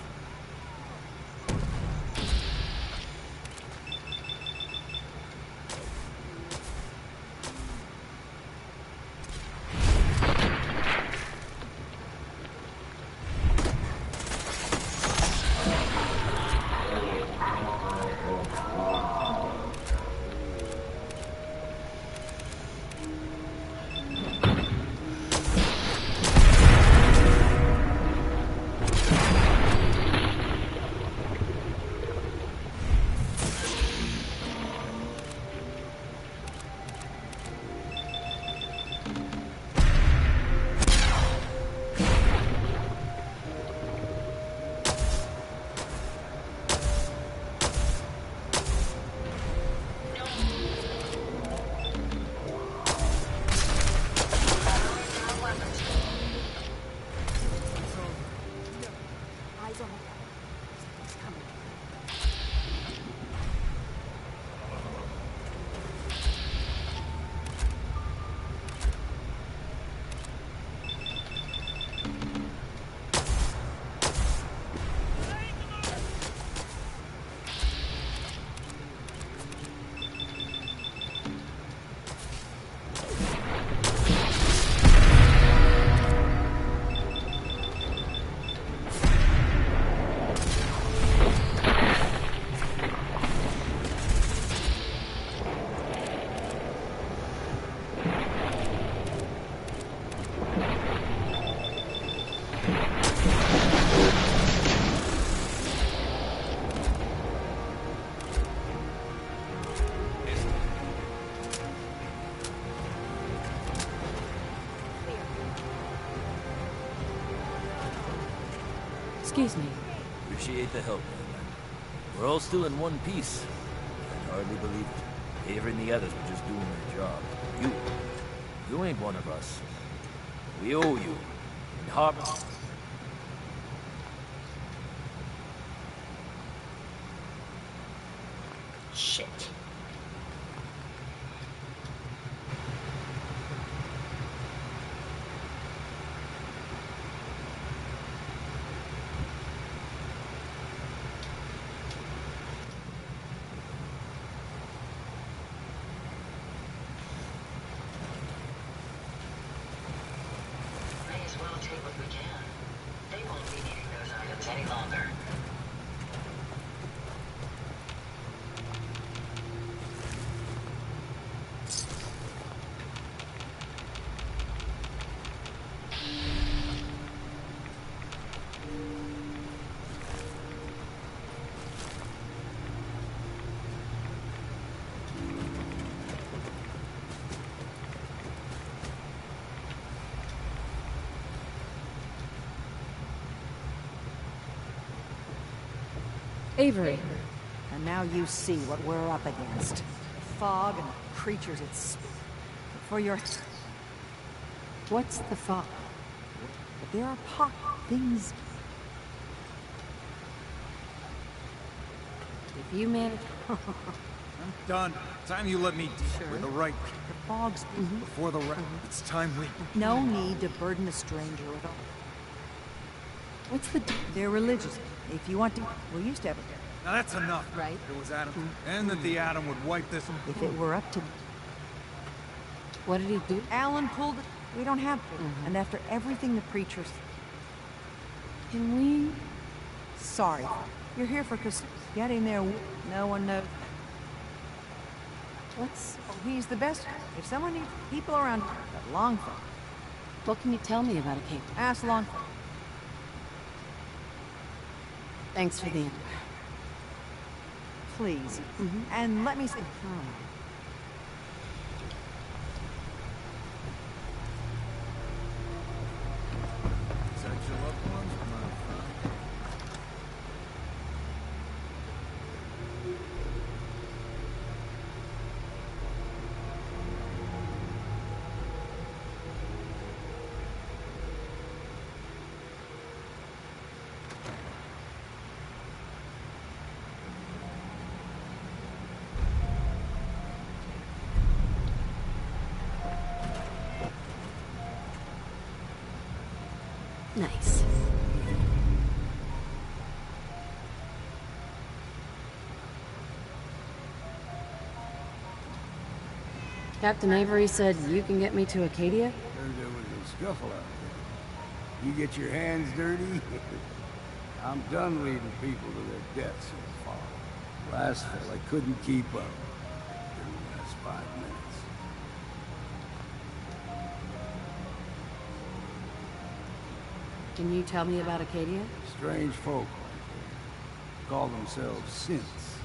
Excuse me. Appreciate the help, man. We're all still in one piece. I hardly believe it. Avery and the others were just doing their job. You ain't one of us. We owe you. And Harbor... Shit. May as well take what we can. They won't be needing those items any longer. Avery. And now you see what we're up against. Fog and creatures for your... What's the fog? There are things... If you manage... I'm done. Time you let me deal with the right The fog's... before the rest. It's time we... No need to burden a stranger with all... What's the... They're religious. If you want to... We used to have it. Now that's enough. Right. It was Adam. And that the Atom would wipe this... If it were up to... What did he do? Alan pulled... We don't have to. And after everything the preachers... Can we... Sorry. You're here for getting there. No one knows. What's... Oh, he's the best. If someone needs people around... Longford. What can you tell me about Acadia? Ask Longford. Thanks for the info. Please. And let me say... Search your loved ones, my friend. Nice. Captain Avery said you can get me to Acadia? Heard there was a scuffle out there. You get your hands dirty? I'm done leading people to their deaths so far. Last fella couldn't keep up. Didn't last 5 minutes. Can you tell me about Acadia? Strange folk like they call themselves synths.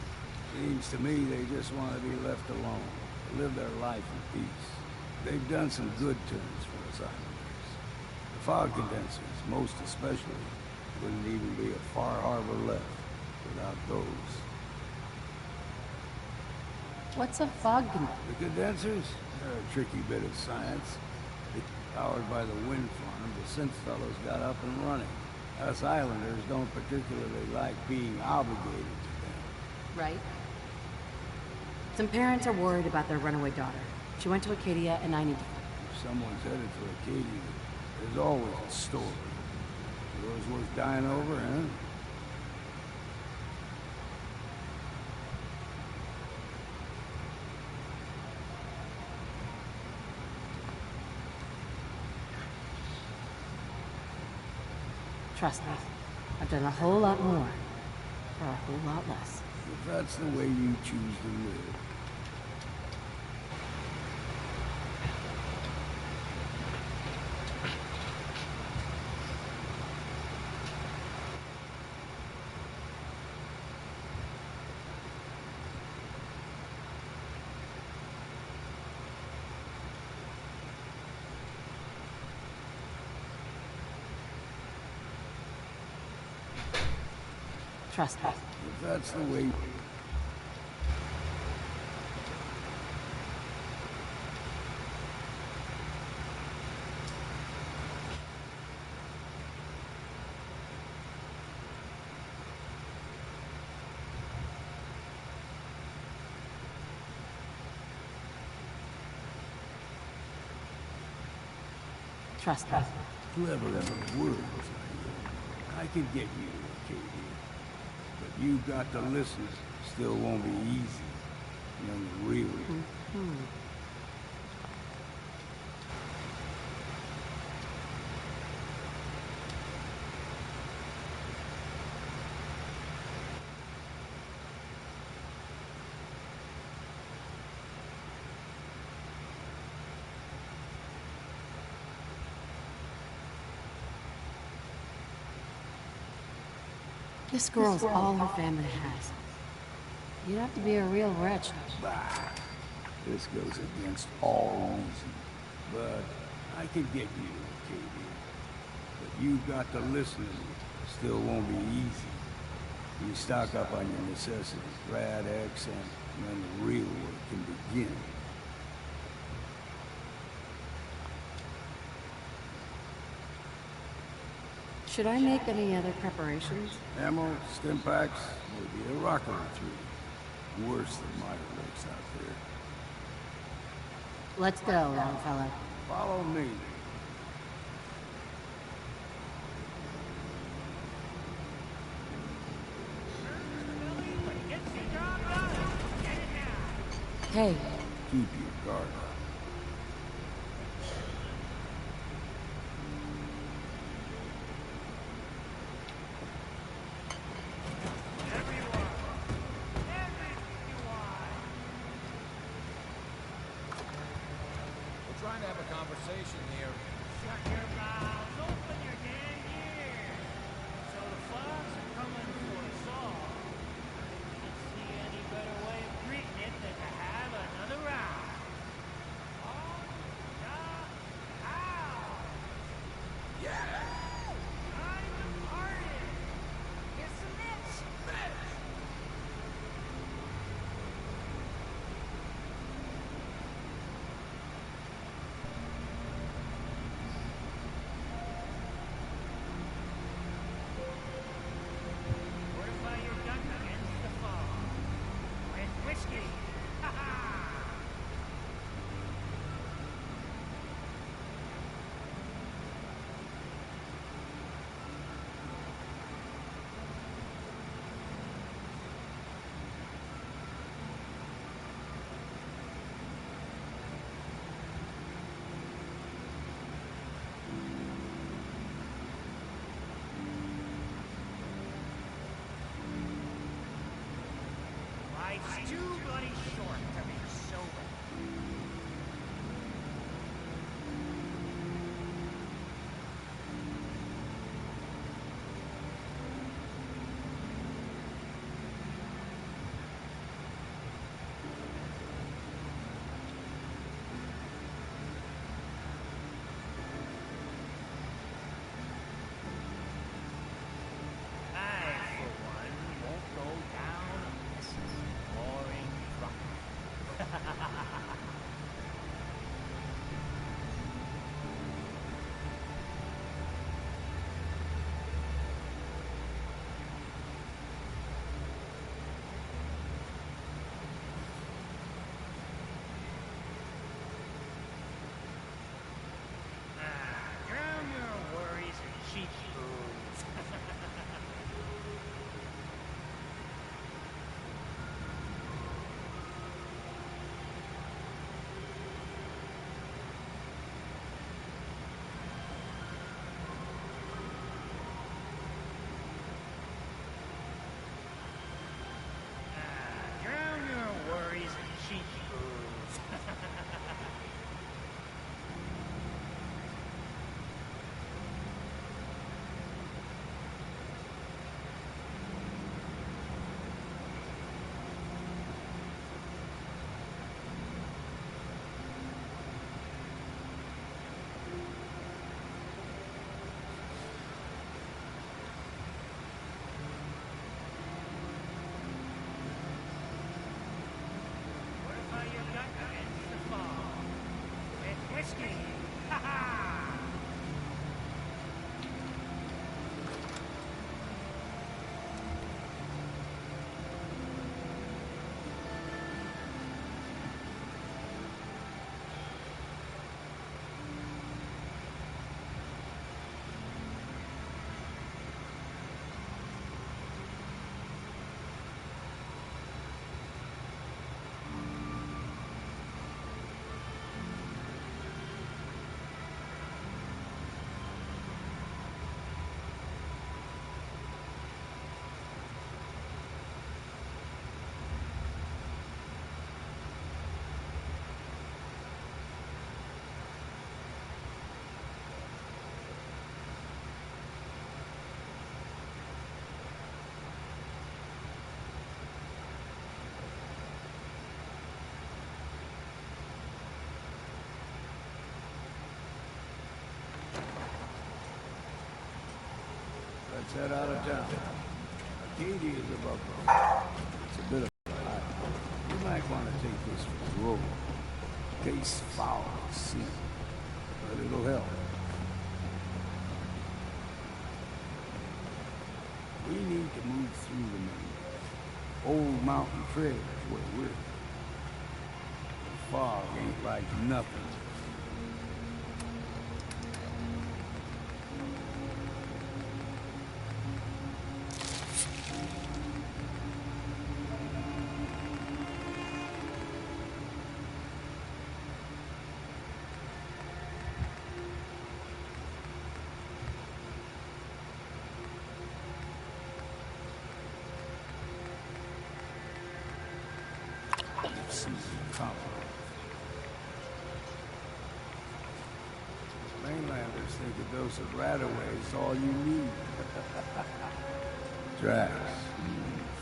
Seems to me they just want to be left alone, live their life in peace. They've done some good turns for us islanders. The fog condensers, most especially, wouldn't even be a Far Harbor left without those. What's a fog condenser? The condensers? They're a tricky bit of science. Powered by the wind farm, the synth fellows got up and running. Us islanders don't particularly like being obligated to them. Right. Some parents are worried about their runaway daughter. She went to Acadia, and I need to... If someone's headed for Acadia, there's always a story. Yours worth dying over, huh? Trust me, I've done a whole lot more for a whole lot less. If that's the way you choose to live. Trust me. If that's the way... Trust me. Clever words, I could get you to Acadia. But you got to listen. Still won't be easy. When the real... This girl's all her family has. You'd have to be a real wretch. Bah. This goes against all reason. But I could get you to Acadia. But you got to listen to me. Still won't be easy. You stock up on your necessities, Rad X, and then the real work can begin. Should I make any other preparations? Ammo, stim packs, maybe a rocket or three. Worse than my looks out there. Let's go, Longfellow. Follow me. Hey. Keep your guard up. trying to have a conversation here. Shut your mouths, open your damn ears. So the Fox are coming for us all. I can't see any better way of greeting it than to have another round. On the house. Yeah! Time to party. Get some Mitch. Fortify your gun against the fall. With whiskey. Ha ha! Life's too bloody short to be sober. I, for one, won't go down unless it's boring drunk. Drown your worries in cheap booze. Drown your worries in cheap booze. Fortify your gut against the fall. With whiskey. Ha ha! Let's head out of town. Arcadia is above ground. It's a bit of a hike. You might want to take this road. Case foul, see, but it'll help. We need to move through the main. Old Mountain Trail is where we're. The fog ain't like nothing. Season compromise. mainlanders think a dose of Radaway is all you need. Tracks.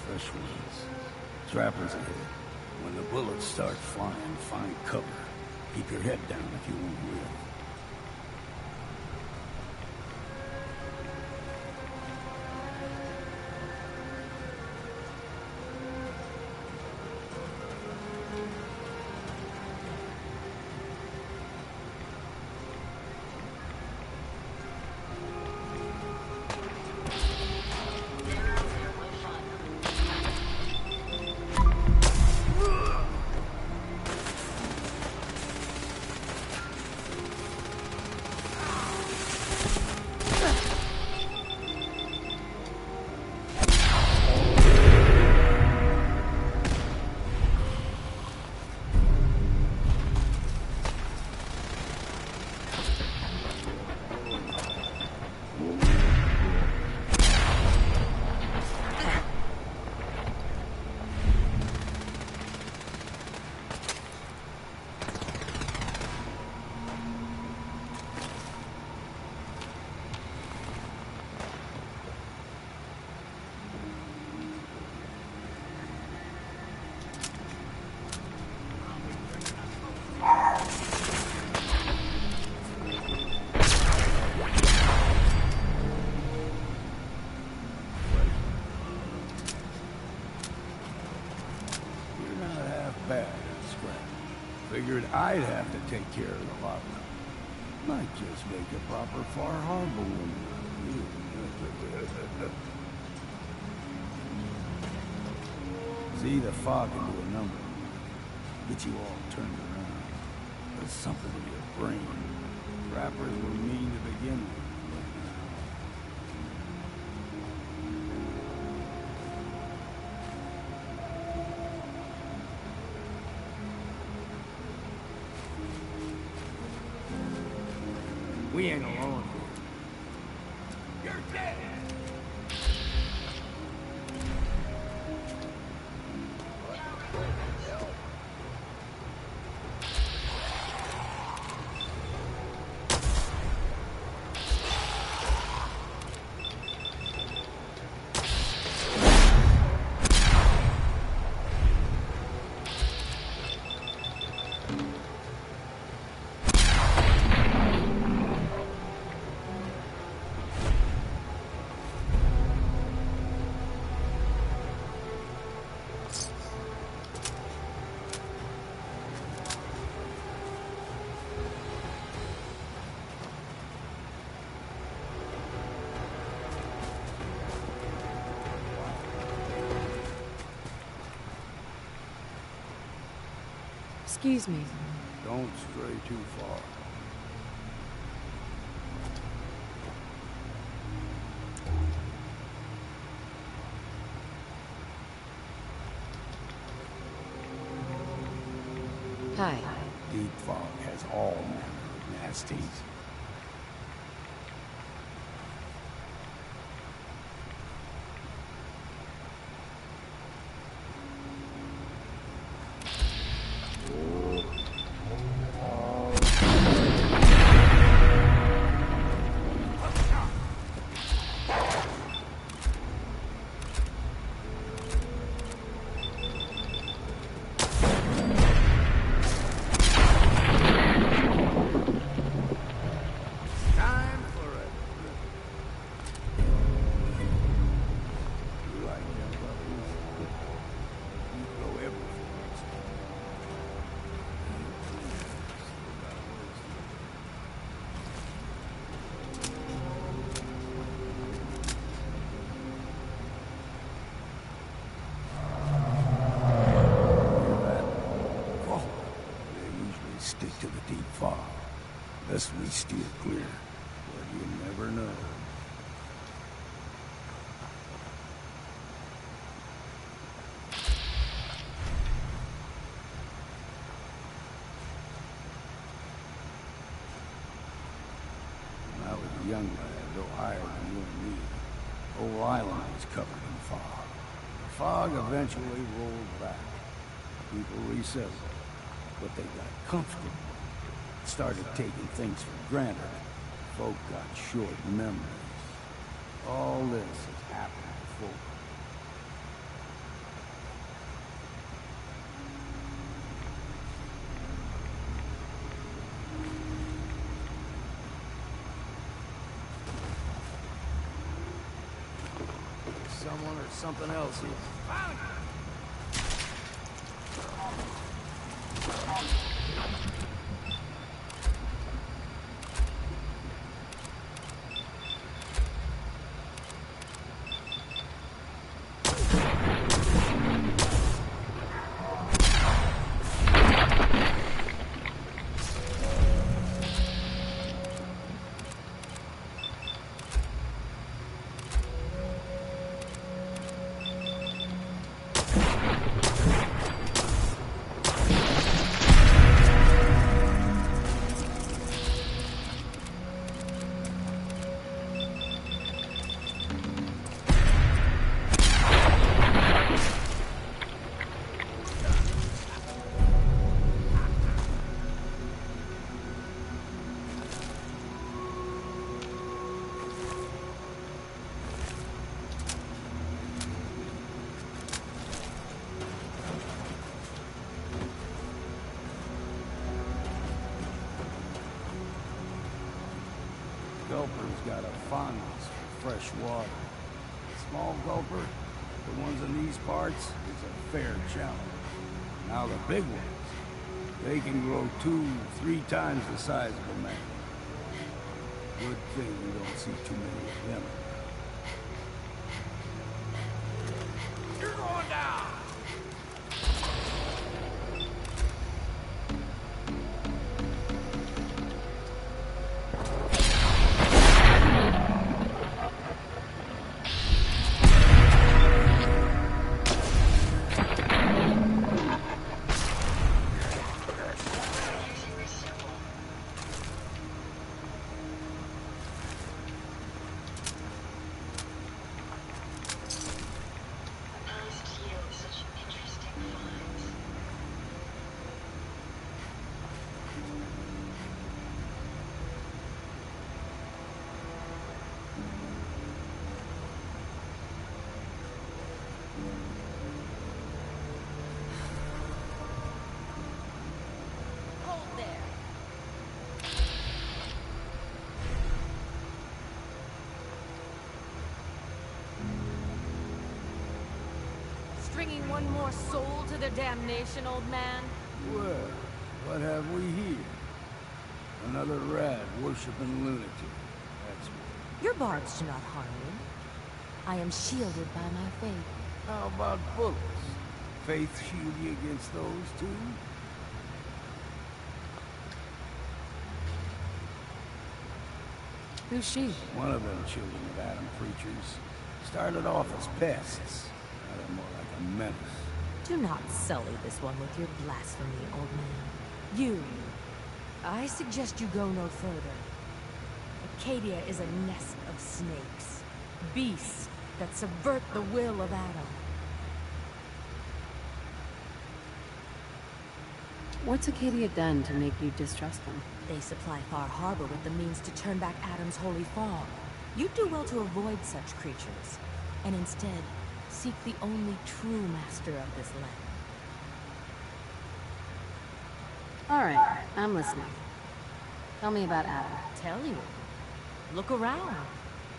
Fresh ones. Trappers ahead. When the bullets start flying, find cover. Keep your head down if you won't live. Figured I'd have to take care of the lot. Might just make a proper Far Harbor one. See the fog into a number. Get you all turned around. There's something in your brain. Trappers were mean to begin with. We ain't alone. You're dead! Excuse me. Don't stray too far. Hi. Deep fog has all manner of nasties. Stick to the deep fog. Lest we steer clear. But you never know. When I was a young lad, though higher than you and me, the whole island was covered in fog. The fog eventually rolled back. People resettled. But they got comfortable. Started taking things for granted. folk got short memories. All this has happened before. Someone or something else here. Gulper's got a fondness for fresh water. Small gulper, the ones in these parts, is a fair challenge. Now the big ones, they can grow 2-3 times the size of a man. Good thing we don't see too many of them. You're going down! Bringing one more soul to their damnation, old man? Well, what have we here? Another rat worshipping lunatic. That's what. Your barbs do not harm me. I am shielded by my faith. How about bullets? Faith shield you against those too? Who's she? One of them children of Adam preachers. Started off as pests. Now they're more like a menace. Do not sully this one with your blasphemy, old man. You. I suggest you go no further. Acadia is a nest of snakes. Beasts that subvert the will of Adam. What's Acadia done to make you distrust them? They supply Far Harbor with the means to turn back Adam's holy fog. You'd do well to avoid such creatures, and instead seek the only true master of this land. All right, I'm listening. Tell me about Adam. Tell you? Look around.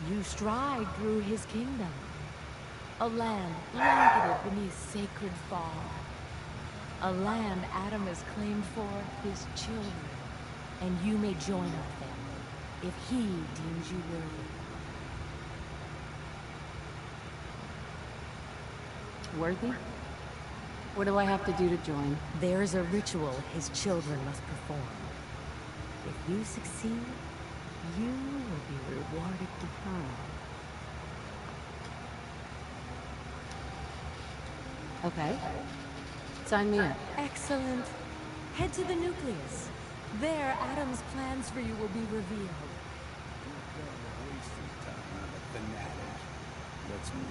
You stride through his kingdom. A land blanketed beneath sacred fog. A land Adam has claimed for his children. And you may join our family, if he deems you worthy. Worthy? What do I have to do to join? There is a ritual his children must perform. If you succeed, you will be rewarded to come. Okay. Sign me up. Excellent. Head to the nucleus. There, Adam's plans for you will be revealed. Let's move.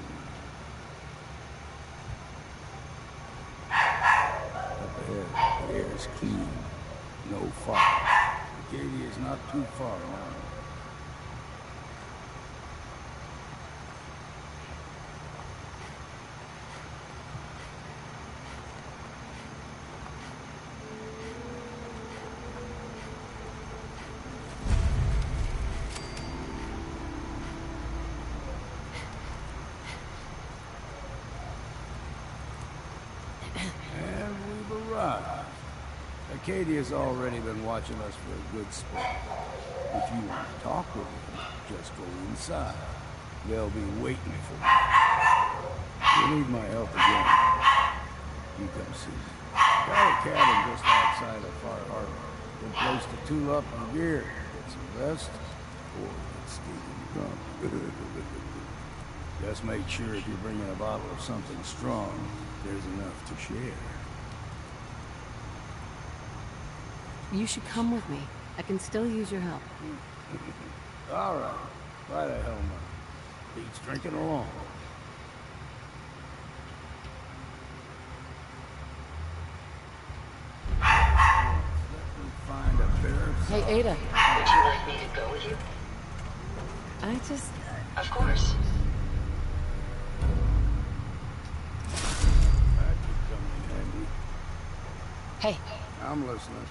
Up ahead, the air is clean. No fire. Acadia is not too far now. surprised. Acadia's already been watching us for a good spell. If you want to talk with them, just go inside. They'll be waiting for you. You need my help again. You come see me. Got a cabin just outside of Far Harbor. Good place to tool up your gear, get some rest, or get stinking drunk. Just make sure if you're bringing a bottle of something strong, there's enough to share. You should come with me. I can still use your help. All right. Why the hell not? Beats drinking along. Find a pair of... Hey, Ada. Would you like me to go with you? I just... Of course. That could come in handy. Hey. I'm listening.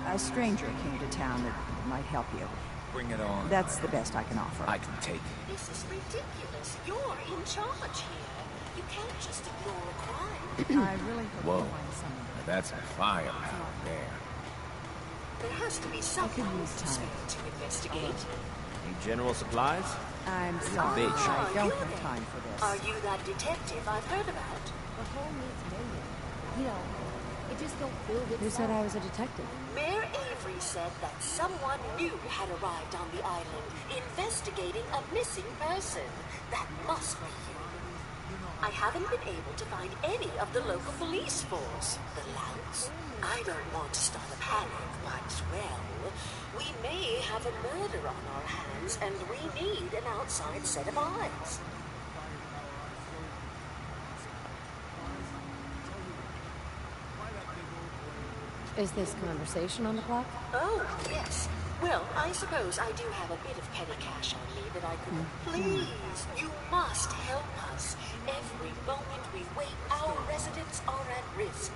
A stranger came to town that might help you. Bring it on. That's the best I can offer. I can take it. This is ridiculous. You're in charge here. You can't just ignore a crime. I really hope Whoa. you find someone. Now that's a firepower there. There has to be someone use time. to investigate. Need general supplies? I'm sorry. bitch. I don't have time for this. Are you that detective I've heard about? The home needs mending. You know, it just don't feel good. Who said I was a detective? Mayor Avery said that someone new had arrived on the island, investigating a missing person. That must be you. I haven't been able to find any of the local police force. The louts? I don't want to start a panic, but, well, we may have a murder on our hands, and we need an outside set of eyes. Is this conversation on the clock? Oh, yes. Well, I suppose I do have a bit of petty cash on me that I could... Please, you must help us. Every moment we wait, our residents are at risk.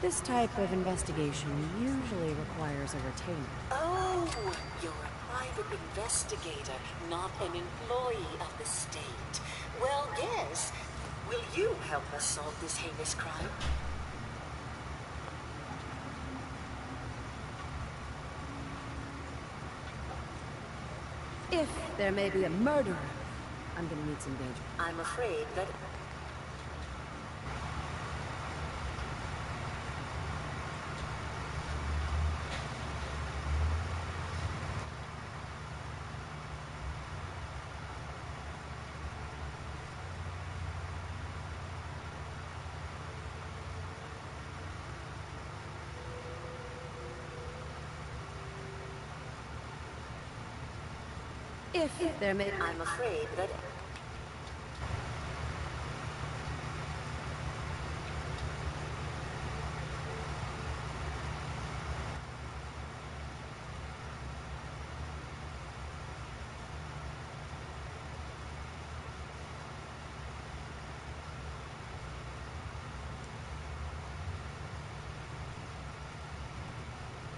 This type of investigation usually requires a retainer. Oh, you're a private investigator, not an employee of the state. Well, yes. Will you help us solve this heinous crime? If there may be a murderer, I'm gonna need some danger. I'm afraid that... If there may... I'm afraid that...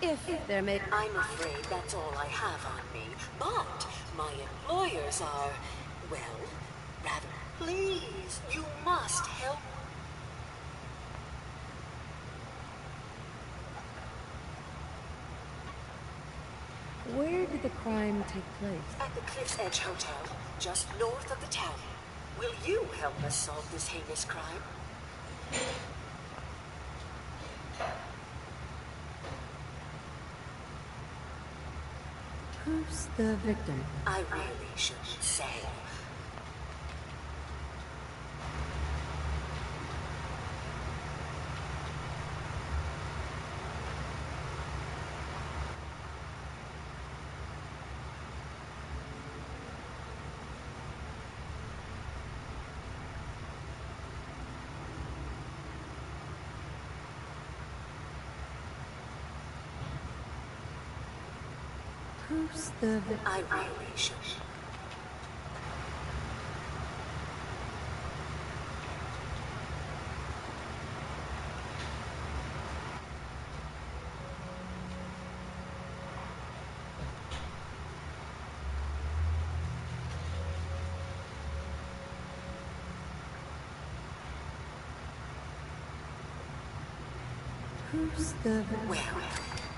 If there may... I'm afraid that's all I have on me. But my employers are... well, rather... Please, you must help. Where did the crime take place? At the Cliff's Edge Hotel, just north of the town. Will you help us solve this heinous crime? Who's the victim? I really shouldn't say. Who's the victim? I really should. Who's the... Well,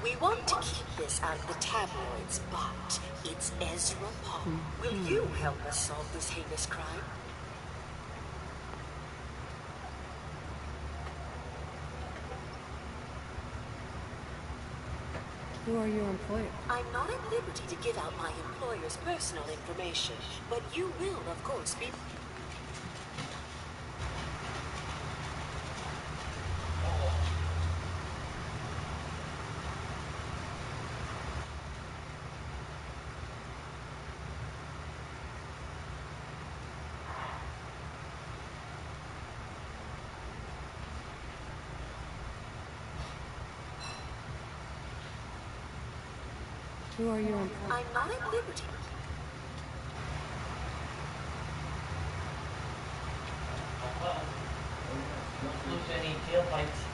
we want to keep this out of the tabloids, but it's Ezra Poe. Will you help us solve this heinous crime? Who are your employers? I'm not at liberty to give out my employer's personal information, but you will, of course, be... Who are your employers? I'm not at liberty. Don't lose any tailpipes.